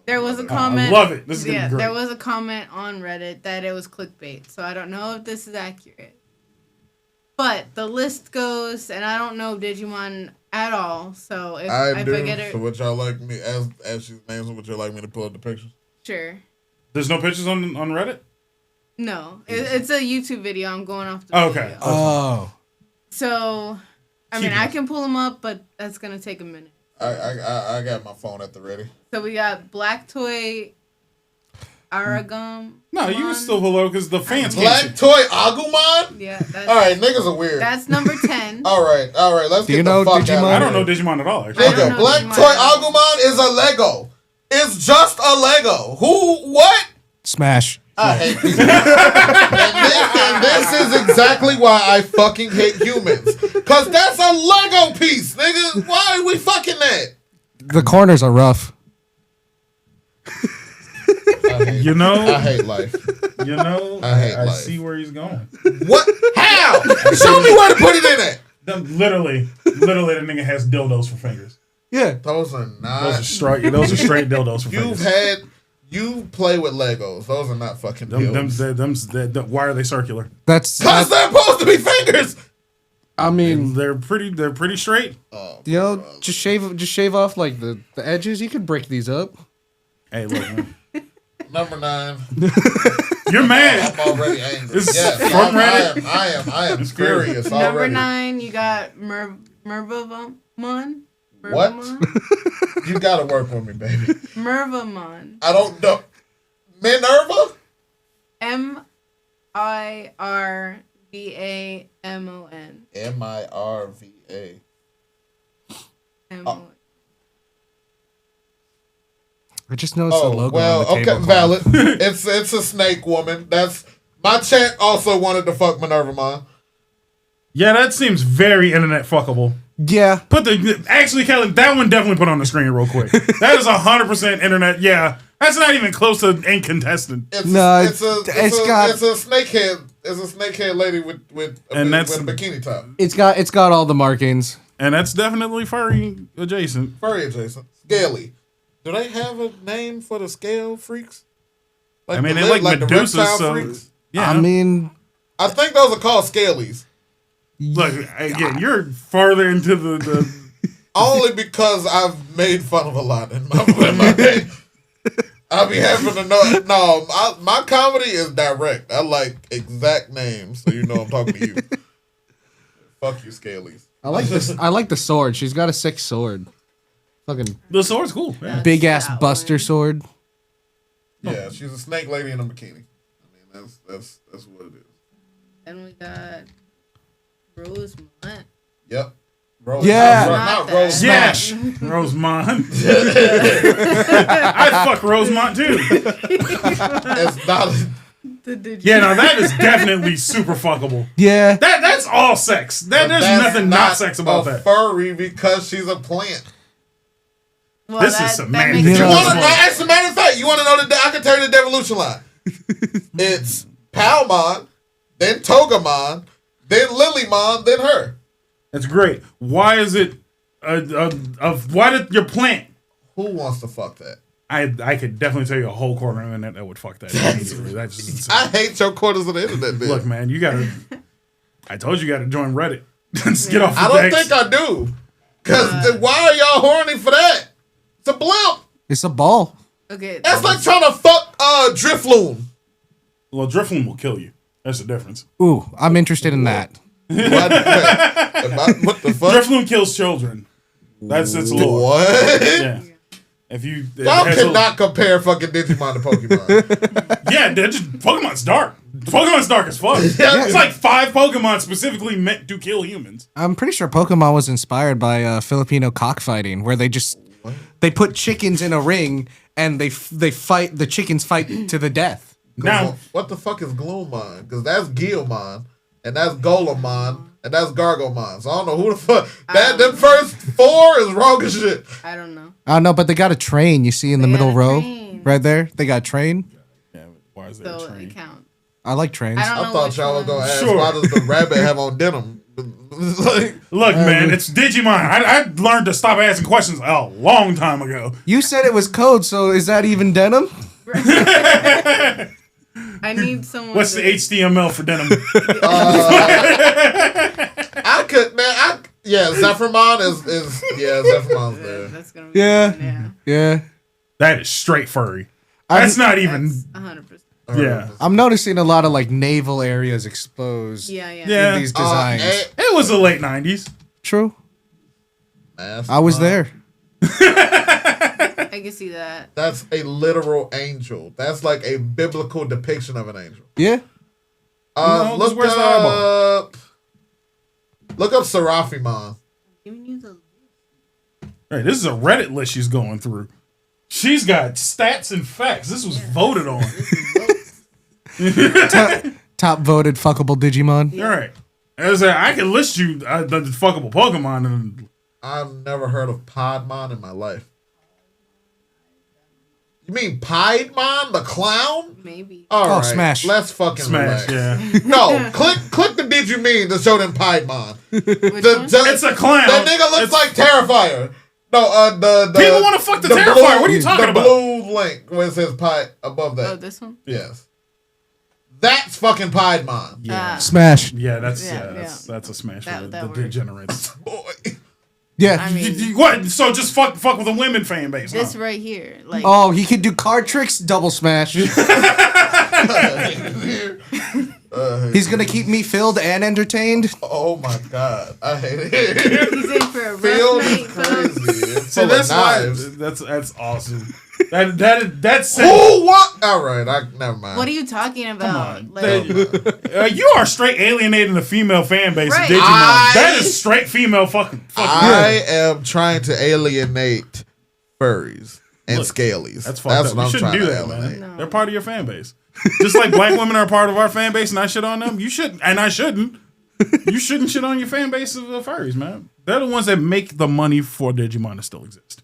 Speaker 1: There was a
Speaker 3: I
Speaker 1: comment.
Speaker 3: love it. This is gonna
Speaker 1: Yeah,
Speaker 3: be great.
Speaker 1: there was a comment on Reddit that it was clickbait. So I don't know if this is accurate. But the list goes, and I don't know Digimon at all. So if
Speaker 2: I
Speaker 1: I
Speaker 2: do.
Speaker 1: get it,
Speaker 2: So would y'all like me as she names them? Would you like me to pull up the pictures?
Speaker 1: sure.
Speaker 3: There's no pictures on Reddit?
Speaker 1: No, it's a YouTube video. I'm going off the
Speaker 3: Oh, okay.
Speaker 1: video.
Speaker 4: Oh.
Speaker 1: So, I
Speaker 3: Keep
Speaker 1: mean, I
Speaker 3: it.
Speaker 1: can pull them up, but that's gonna take a minute.
Speaker 2: I got my phone at the ready.
Speaker 1: So we got Black Toy, Aragam.
Speaker 3: No, you can still hello because the fans can't
Speaker 2: Black
Speaker 3: see.
Speaker 2: Toy Agumon?
Speaker 1: Yeah, that's,
Speaker 2: All right, niggas are weird.
Speaker 1: that's number 10.
Speaker 2: All right. Let's
Speaker 4: Do
Speaker 2: get
Speaker 4: you
Speaker 2: the
Speaker 4: know
Speaker 2: fuck
Speaker 4: Digimon?
Speaker 2: out
Speaker 3: I
Speaker 2: of
Speaker 3: don't know
Speaker 2: here.
Speaker 3: Digimon at all.
Speaker 1: I
Speaker 3: Actually.
Speaker 1: don't
Speaker 2: Nigga,
Speaker 1: know
Speaker 2: Black
Speaker 1: Digimon
Speaker 2: Toy
Speaker 1: at all.
Speaker 2: Agumon is a Lego. It's just a Lego. Who? What?
Speaker 4: Smash.
Speaker 2: I hate these. and this is exactly why I fucking hate humans. Cause that's a Lego piece, nigga. Why are we fucking that?
Speaker 4: The corners are rough.
Speaker 3: You know,
Speaker 2: I hate life.
Speaker 3: you know,
Speaker 2: I hate
Speaker 3: I
Speaker 2: life.
Speaker 3: see where he's going.
Speaker 2: What? How? Show me where to put it in at.
Speaker 3: Literally, the nigga has dildos for fingers.
Speaker 4: Yeah.
Speaker 2: Those are not.
Speaker 3: Those are straight dildos for fingers.
Speaker 2: You play with Legos. Those are not fucking dildos.
Speaker 3: Why are they circular?
Speaker 4: Cause
Speaker 2: Cause they're supposed to be fingers.
Speaker 4: I mean,
Speaker 3: They're pretty straight.
Speaker 4: you know, just shave off like the edges. You could break these up.
Speaker 3: Hey, look, man.
Speaker 2: Number 9.
Speaker 3: You're mad.
Speaker 2: I'm already angry.
Speaker 3: This is
Speaker 2: Yes,
Speaker 3: from Reddit?
Speaker 2: I am furious
Speaker 1: Number
Speaker 2: already.
Speaker 1: 9, you got Mervamon.
Speaker 2: What? You gotta work with me, baby.
Speaker 1: Mervamon.
Speaker 2: I don't know. Minerva?
Speaker 1: Mirvamon.
Speaker 2: Mirva.
Speaker 1: M-O-N.
Speaker 4: I just noticed the
Speaker 2: Oh
Speaker 4: logo
Speaker 2: well,
Speaker 4: on the
Speaker 2: okay,
Speaker 4: tablecloth.
Speaker 2: valid. It's a snake woman. That's my chat. Also wanted to fuck Minervamon.
Speaker 3: Yeah, that seems very internet fuckable.
Speaker 4: Yeah.
Speaker 3: Actually, Kelly, that one definitely put on the screen real quick. That is 100% internet. Yeah, that's not even close to incontestant.
Speaker 2: It's
Speaker 4: No,
Speaker 2: it's a snakehead. It's a snakehead lady with a bikini top.
Speaker 4: It's got all the markings.
Speaker 3: And that's definitely furry adjacent.
Speaker 2: Furry adjacent. Scaly. Do they have a name for the scale freaks? Like
Speaker 3: I mean,
Speaker 2: the
Speaker 3: they like
Speaker 2: the
Speaker 3: Medusa,
Speaker 2: reptile
Speaker 3: so
Speaker 2: freaks?
Speaker 3: yeah.
Speaker 4: I mean,
Speaker 2: I think those are called scalies.
Speaker 3: Look, again, you're farther into the
Speaker 2: Only because I've made fun of a lot in my day. I be having to know. No, my comedy is direct. I like exact names, so you know I'm talking to you. Fuck you, scalies.
Speaker 4: I like this. I like the sword. She's got a sick sword. Fucking
Speaker 3: the sword's cool. Yeah.
Speaker 4: big ass
Speaker 1: that
Speaker 4: buster
Speaker 1: one.
Speaker 4: sword.
Speaker 2: Yeah, she's a snake lady in a bikini. I mean, that's what it is.
Speaker 1: Then we got Rosemont.
Speaker 2: Yep. Rose,
Speaker 4: Yeah.
Speaker 2: not Rose.
Speaker 3: Yeah,
Speaker 4: Smash.
Speaker 3: Rosemont. I'd fuck Rosemont too.
Speaker 2: It's not.
Speaker 3: Yeah, no, that is definitely super fuckable.
Speaker 4: Yeah.
Speaker 3: That's all sex. There's
Speaker 2: That's
Speaker 3: nothing not sex about
Speaker 2: a
Speaker 3: that.
Speaker 2: furry because she's a plant.
Speaker 1: Well,
Speaker 3: This is semantics.
Speaker 1: makes
Speaker 4: You know-
Speaker 1: sense.
Speaker 2: As a matter of fact, you want to know I can tell you the devolution line. It's Palmon, then Togemon, then Lilymon, then her.
Speaker 3: That's great. Why is it? Why did your plant?
Speaker 2: Who wants to fuck that?
Speaker 3: I could definitely tell you a whole corner of the internet that would fuck that immediately. That's just
Speaker 2: I hate your quarters of the internet, bitch.
Speaker 3: look, man. You gotta. I told you gotta join Reddit. Just get off. The
Speaker 2: I don't
Speaker 3: decks.
Speaker 2: think I do. Cause why are y'all horny for that? It's a blimp.
Speaker 4: It's a ball.
Speaker 1: Okay.
Speaker 2: That's like trying to fuck Drifloon.
Speaker 3: Well, Drifloon will kill you. That's the difference.
Speaker 4: Ooh, I'm interested in that.
Speaker 2: What the fuck?
Speaker 3: Drifloon kills children. That's its lore.
Speaker 2: What?
Speaker 3: Yeah. If you
Speaker 2: Y'all cannot compare fucking Digimon to Pokemon.
Speaker 3: Yeah, they're just Pokemon's dark. Pokemon's dark as fuck. It's like 5 Pokemon specifically meant to kill humans.
Speaker 4: I'm pretty sure Pokemon was inspired by Filipino cockfighting, where they just They put chickens in a ring and they fight. The chickens fight to the death.
Speaker 3: Now,
Speaker 2: What the fuck is Gloomon? Because that's Guilmon, and that's Golemon, and that's Gargomon. So I don't know who the fuck. Them first 4 is wrong as shit.
Speaker 1: I don't know.
Speaker 4: I don't know, but they got a train. You see in the
Speaker 1: They got
Speaker 4: middle
Speaker 1: a
Speaker 4: row,
Speaker 1: train.
Speaker 4: right there. They got a train.
Speaker 3: yeah, why is there
Speaker 1: So
Speaker 3: a train?
Speaker 1: it counts.
Speaker 4: I like trains.
Speaker 1: I don't
Speaker 2: I
Speaker 1: know
Speaker 2: thought
Speaker 1: which
Speaker 2: y'all was
Speaker 1: one.
Speaker 2: gonna ask
Speaker 3: Sure.
Speaker 2: why does the rabbit have on denim? It's like,
Speaker 3: Look, man, it's Digimon. I learned to stop asking questions a long time ago.
Speaker 4: You said it was code, so is that even denim?
Speaker 1: I need someone.
Speaker 3: What's the HTML for denim?
Speaker 2: I could, man. Zephyrmon is Zephyrmon's there.
Speaker 1: That's gonna be
Speaker 4: Yeah. Yeah.
Speaker 3: That is straight furry. That's not even.
Speaker 1: 100%.
Speaker 3: Yeah.
Speaker 4: I'm noticing a lot of like naval areas exposed
Speaker 1: Yeah.
Speaker 3: Yeah.
Speaker 4: in these designs.
Speaker 3: It was the late 90s.
Speaker 4: True.
Speaker 2: Master
Speaker 4: I was
Speaker 2: Mom.
Speaker 4: there.
Speaker 1: I can see that.
Speaker 2: That's a literal angel. That's like a biblical depiction of an angel.
Speaker 4: Yeah.
Speaker 3: No,
Speaker 2: Look
Speaker 3: where's the
Speaker 2: up. Look up Seraphimon.
Speaker 1: Giving you the.
Speaker 3: Right, this is a Reddit list she's going through. She's got stats and facts. This was voted on.
Speaker 4: Top voted fuckable Digimon.
Speaker 3: All right. I can list you the fuckable Pokemon. And
Speaker 2: I've never heard of Podmon in my life. You mean Piedmon, the clown?
Speaker 1: Maybe.
Speaker 2: All right,
Speaker 4: Smash.
Speaker 2: Let's fucking
Speaker 3: Smash,
Speaker 2: relax.
Speaker 3: yeah.
Speaker 2: No, click the Did You Mean to show them Piedmon.
Speaker 1: Which one?
Speaker 3: It's a clown.
Speaker 2: That nigga looks like Terrifier. No, the
Speaker 3: People wanna fuck the Terrifier. What are you talking about?
Speaker 2: The blue link where it says Pied above that.
Speaker 1: Oh, this one?
Speaker 2: Yes. That's fucking Piedmon.
Speaker 3: Yeah.
Speaker 4: Smash.
Speaker 3: Yeah, that's
Speaker 1: Yeah,
Speaker 3: that's a smash
Speaker 1: That-
Speaker 3: for
Speaker 1: that
Speaker 3: the
Speaker 1: works.
Speaker 3: degenerates.
Speaker 2: Boy.
Speaker 4: Yeah.
Speaker 1: I mean,
Speaker 3: What? So just fuck with the women fan base.
Speaker 1: this
Speaker 3: Huh?
Speaker 1: right here. Like,
Speaker 4: Oh, he could do card tricks, double smash. He's gonna keep me filled and entertained.
Speaker 2: Oh my god. I hate it.
Speaker 1: he's in for a
Speaker 2: Field
Speaker 1: rough
Speaker 2: is
Speaker 1: night, folks.
Speaker 2: crazy. It's
Speaker 3: So
Speaker 2: full of
Speaker 3: that's why
Speaker 2: knives.
Speaker 3: that's awesome. That's
Speaker 2: Who? What? All right. Never mind.
Speaker 1: What are you talking about?
Speaker 3: on.
Speaker 1: Like,
Speaker 3: you are straight alienating the female fan base
Speaker 1: Right.
Speaker 3: of Digimon.
Speaker 2: I-
Speaker 3: That is straight female fucking.
Speaker 2: I am trying to alienate furries and
Speaker 3: Look,
Speaker 2: scalies.
Speaker 3: That's fucked up.
Speaker 2: what
Speaker 3: You
Speaker 2: I'm
Speaker 3: shouldn't
Speaker 2: trying
Speaker 3: do
Speaker 2: to
Speaker 3: that,
Speaker 2: alienate.
Speaker 3: man.
Speaker 1: No.
Speaker 3: They're part of your fan base. Just like black women are part of our fan base, and I shit on them. You shouldn't, and I shouldn't. You shouldn't shit on your fan base of furries, man. They're the ones that make the money for Digimon to still exist.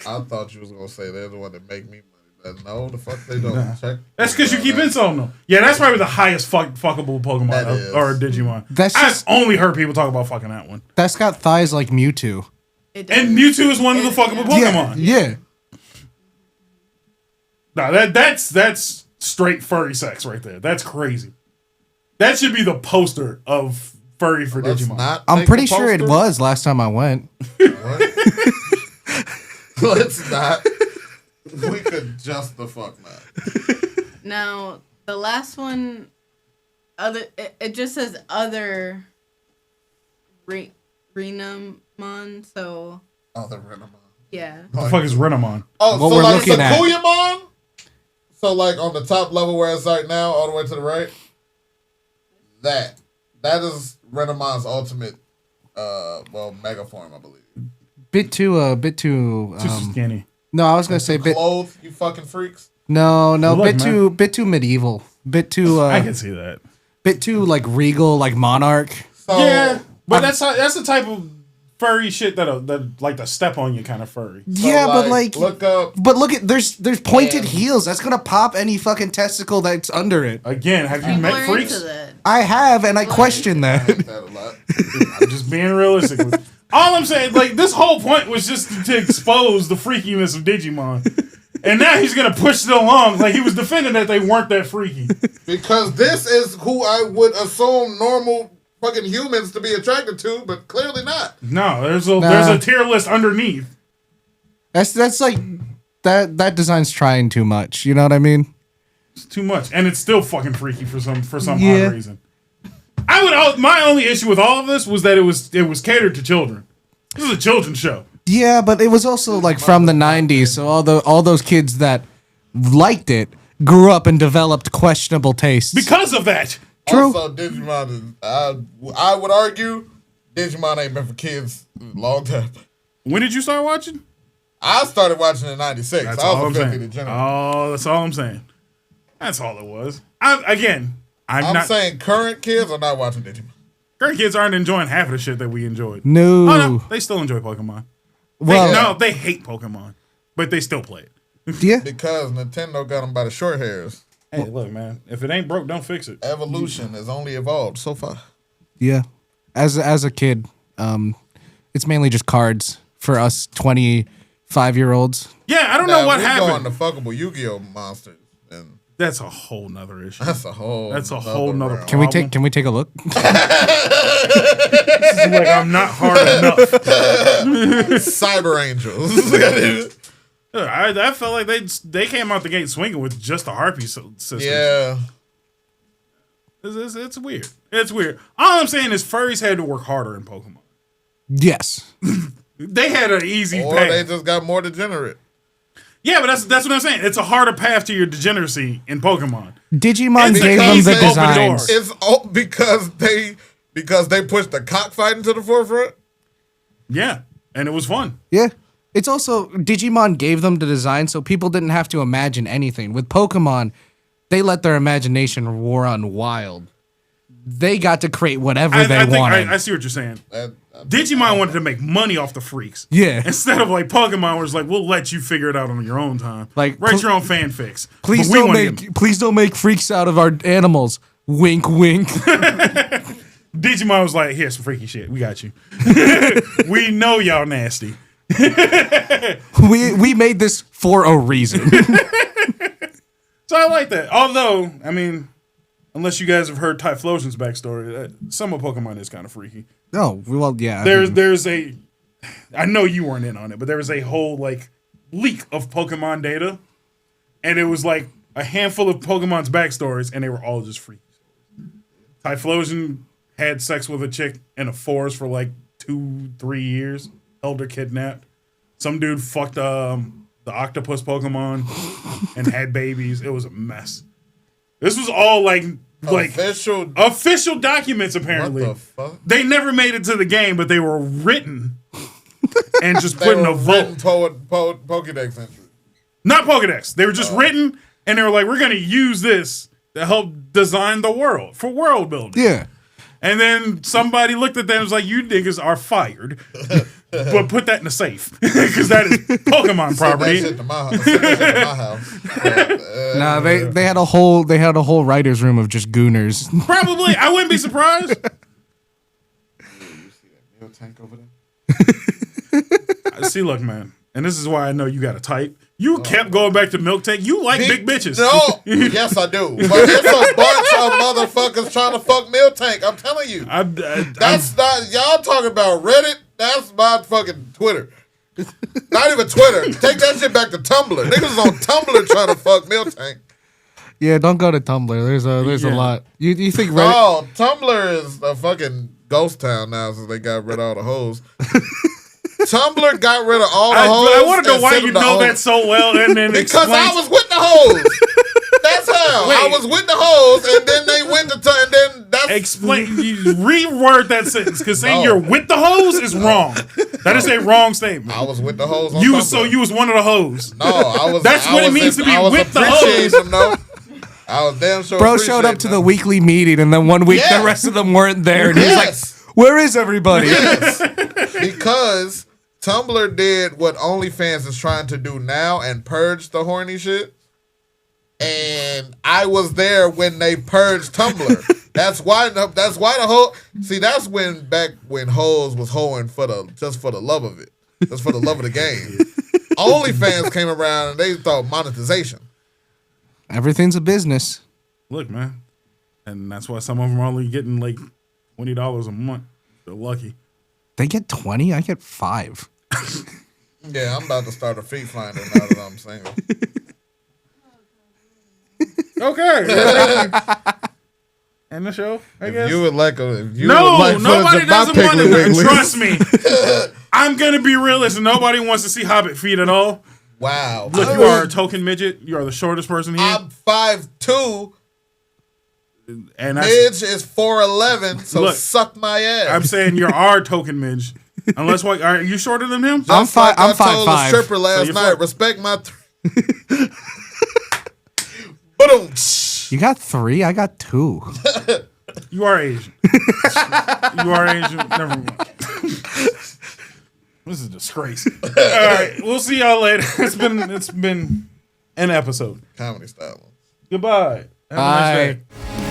Speaker 2: I thought you was gonna say they're the one that make me money. But no, the fuck they don't. Check.
Speaker 3: That's because you keep insulting them. Yeah, that's probably the highest fuckable Pokemon
Speaker 2: That is.
Speaker 3: or Digimon.
Speaker 4: That's
Speaker 3: I've
Speaker 4: just-
Speaker 3: only heard people talk about fucking that one.
Speaker 4: That's got thighs like Mewtwo.
Speaker 1: it does.
Speaker 3: And Mewtwo is one of the fuckable Pokemon.
Speaker 4: Yeah.
Speaker 3: No, that's straight furry sex right there. That's crazy. That should be the poster of furry for
Speaker 2: Let's
Speaker 3: Digimon.
Speaker 2: not.
Speaker 4: I'm
Speaker 2: make
Speaker 4: pretty
Speaker 2: the
Speaker 4: sure it
Speaker 2: poster.
Speaker 4: was last time I went.
Speaker 2: What? Let's not. We could just the fuck not.
Speaker 1: Now, the last one, it just says other Renamon, so
Speaker 2: Oh, the Renamon.
Speaker 1: yeah.
Speaker 3: What the fuck is Renamon?
Speaker 2: Oh,
Speaker 4: What
Speaker 2: so
Speaker 4: we're
Speaker 2: like
Speaker 4: looking at.
Speaker 2: Sakuyamon? So like on the top level where it's right now, all the way to the right. That is Renamon's ultimate mega form, I believe.
Speaker 4: Bit too
Speaker 3: Too skinny.
Speaker 4: no, I was gonna say bit
Speaker 2: Clothes, you fucking freaks.
Speaker 4: no,
Speaker 3: Look,
Speaker 4: bit too medieval. Bit too
Speaker 3: I can see that.
Speaker 4: bit too like regal, like monarch.
Speaker 2: So
Speaker 3: Yeah, but that's the type of furry shit that like to step on you kind of furry.
Speaker 2: so,
Speaker 4: Yeah, but like
Speaker 2: look up.
Speaker 4: but look at there's pointed
Speaker 2: Yeah.
Speaker 4: heels. That's gonna pop any fucking testicle that's under it.
Speaker 3: Again, have you
Speaker 1: People
Speaker 3: met
Speaker 1: are
Speaker 3: freaks?
Speaker 1: into that.
Speaker 4: I have, and I question
Speaker 2: I
Speaker 4: that.
Speaker 2: hate that a lot.
Speaker 3: I'm just being realistic. All I'm saying, like, this whole point was just to expose the freakiness of Digimon. And now he's gonna push it along like he was defending that they weren't that freaky.
Speaker 2: Because this is who I would assume normal fucking humans to be attracted to, but clearly not.
Speaker 3: No, there's a tier list underneath.
Speaker 4: That's like that design's trying too much. You know what I mean?
Speaker 3: It's too much, and it's still fucking freaky for some
Speaker 4: Yeah.
Speaker 3: odd reason. My only issue with all of this was that it was catered to children. This is a children's show.
Speaker 4: Yeah, but it was also like from the '90s, so all those kids that liked it grew up and developed questionable tastes.
Speaker 3: Because of that,
Speaker 4: True.
Speaker 2: Also, Digimon is, I would argue, Digimon ain't been for kids in a long time.
Speaker 3: when did you start watching?
Speaker 2: I started watching in '96.
Speaker 3: That's
Speaker 2: I
Speaker 3: all I'm
Speaker 2: was a 50
Speaker 3: saying.
Speaker 2: degenerate.
Speaker 3: Oh, that's all I'm saying. That's all it was. I'm not
Speaker 2: saying current kids are not watching Digimon.
Speaker 3: current kids aren't enjoying half of the shit that we enjoyed.
Speaker 4: No.
Speaker 3: Oh, no, they still enjoy Pokemon. They hate Pokemon, but they still play it.
Speaker 4: Yeah.
Speaker 2: Because Nintendo got them by the short hairs.
Speaker 3: Hey, look, man. If it ain't broke, don't fix it.
Speaker 2: Evolution has only evolved so far.
Speaker 4: Yeah. As a kid, it's mainly just cards for us 25-year-olds.
Speaker 3: Yeah, I don't know what happened.
Speaker 2: Going to fuckable Yu-Gi-Oh monsters, and
Speaker 3: That's a whole nother issue.
Speaker 2: that's a whole
Speaker 3: nother
Speaker 2: realm.
Speaker 4: Can we take a look?
Speaker 3: This is like I'm not hard enough.
Speaker 2: Cyber Angels.
Speaker 3: I felt like they came out the gate swinging with just the Harpy system.
Speaker 2: Yeah.
Speaker 3: It's weird. It's weird. All I'm saying is furries had to work harder in Pokemon.
Speaker 4: Yes.
Speaker 3: They had an easy
Speaker 2: Or
Speaker 3: path.
Speaker 2: they just got more degenerate.
Speaker 3: Yeah, but that's what I'm saying. It's a harder path to your degeneracy in Pokemon.
Speaker 4: Digimon
Speaker 3: It's
Speaker 4: gave
Speaker 3: the
Speaker 4: them the
Speaker 3: easy open
Speaker 4: designs.
Speaker 3: door.
Speaker 2: It's all because they pushed the cockfighting to the forefront.
Speaker 3: Yeah, and it was fun.
Speaker 4: Yeah. It's also Digimon gave them the design so people didn't have to imagine anything. With Pokemon, they let their imagination run wild. They got to create whatever they wanted.
Speaker 3: I see what you're saying. Digimon wanted to make money off the freaks.
Speaker 4: Yeah.
Speaker 3: Instead of like Pokemon, where it's like, we'll let you figure it out on your own time.
Speaker 4: Like,
Speaker 3: write your own fanfics.
Speaker 4: Please
Speaker 3: But
Speaker 4: please don't make freaks out of our animals. Wink, wink.
Speaker 3: Digimon was like, here's some freaky shit. We got you. We know y'all nasty.
Speaker 4: we made this for a reason.
Speaker 3: So I like that. Although, I mean, unless you guys have heard Typhlosion's backstory, some of Pokemon is kind of freaky.
Speaker 4: Oh, well, yeah.
Speaker 3: There's a, I know you weren't in on it, but there was a whole like leak of Pokemon data, and it was like a handful of Pokemon's backstories, and they were all just freaky. Typhlosion had sex with a chick in a forest for like 2-3 years, held her kidnapped. Some dude fucked the octopus Pokemon and had babies. It was a mess. This was all like official documents, apparently.
Speaker 2: What the fuck?
Speaker 3: They never made it to the game, but they were written and just put in a vote.
Speaker 2: Pokédex entry.
Speaker 3: Not Pokedex. They were just written, and they were like, we're going to use this to help design the world, for world building.
Speaker 4: Yeah.
Speaker 3: And then somebody looked at them and was like, you niggas are fired. But put that in a safe. Because that is Pokemon property.
Speaker 2: Send that shit to my house.
Speaker 4: Nah, they had a whole writer's room of just gooners.
Speaker 3: Probably. I wouldn't be surprised.
Speaker 2: You see that meal tank over there?
Speaker 3: See, look, man. And this is why I know you got a type. You kept going back to Milk Tank. You like big bitches.
Speaker 2: No, yes I do. But it's a bunch of motherfuckers trying to fuck Meal Tank. I'm telling you. That's not, y'all talking about Reddit. That's my fucking Twitter. Not even Twitter. Take that shit back to Tumblr. Niggas is on Tumblr trying to fuck Meal Tank.
Speaker 4: Yeah, don't go to Tumblr. There's a lot. You think Reddit?
Speaker 2: Oh, Tumblr is a fucking ghost town now since they got rid of all the hoes. Tumblr got rid of all the hoes.
Speaker 3: I want to know why you know that so well, and then
Speaker 2: because I was with the hoes. That's how. I was with the hoes, and then they went to and then that's
Speaker 3: explain. You reword that sentence because saying you're with the hoes is wrong. That is a wrong statement.
Speaker 2: I was with the hoes. On
Speaker 3: you
Speaker 2: Tumblr.
Speaker 3: You was one of the hoes.
Speaker 2: No, I was.
Speaker 3: That's what it means to be with the hoes.
Speaker 2: No, I was damn sure.
Speaker 4: Bro showed up to the weekly meeting, and then one week the rest of them weren't there, and he was like, "Where is everybody?"
Speaker 2: Yes. Because Tumblr did what OnlyFans is trying to do now and purge the horny shit. And I was there when they purged Tumblr. That's why the whole that's when back when hoes was hoeing just for the love of it. Just for the love of the game. OnlyFans came around and they thought monetization.
Speaker 4: Everything's a business.
Speaker 3: Look, man. And that's why some of them are only getting like $20 a month. They're lucky.
Speaker 4: They get 20, I get 5.
Speaker 2: Yeah, I'm about to start a feet finder now that I'm single.
Speaker 3: Okay. And the show, I guess.
Speaker 2: You would like nobody
Speaker 3: doesn't want to. Trust me. I'm gonna be realistic. Nobody wants to see Hobbit feet at all.
Speaker 2: Wow.
Speaker 3: Look, you are a token midget. You are the shortest person here.
Speaker 2: I'm 5'2".
Speaker 3: And
Speaker 2: Midge is 4'11", so
Speaker 3: look,
Speaker 2: suck my ass.
Speaker 3: I'm saying you're our token midge. Unless what? Are you shorter than him?
Speaker 4: I'm
Speaker 2: Just like
Speaker 4: I'm
Speaker 2: I told
Speaker 4: 5'5".
Speaker 2: the stripper last
Speaker 3: you're
Speaker 2: night.
Speaker 3: fuck-
Speaker 2: Respect my. Boom.
Speaker 4: You got 3. I got 2.
Speaker 3: You are Asian. You are Asian. Never mind. This is a disgrace. All right, we'll see y'all later. It's been an episode.
Speaker 2: Comedy style.
Speaker 3: Goodbye. Have a nice
Speaker 4: Bye.
Speaker 3: day.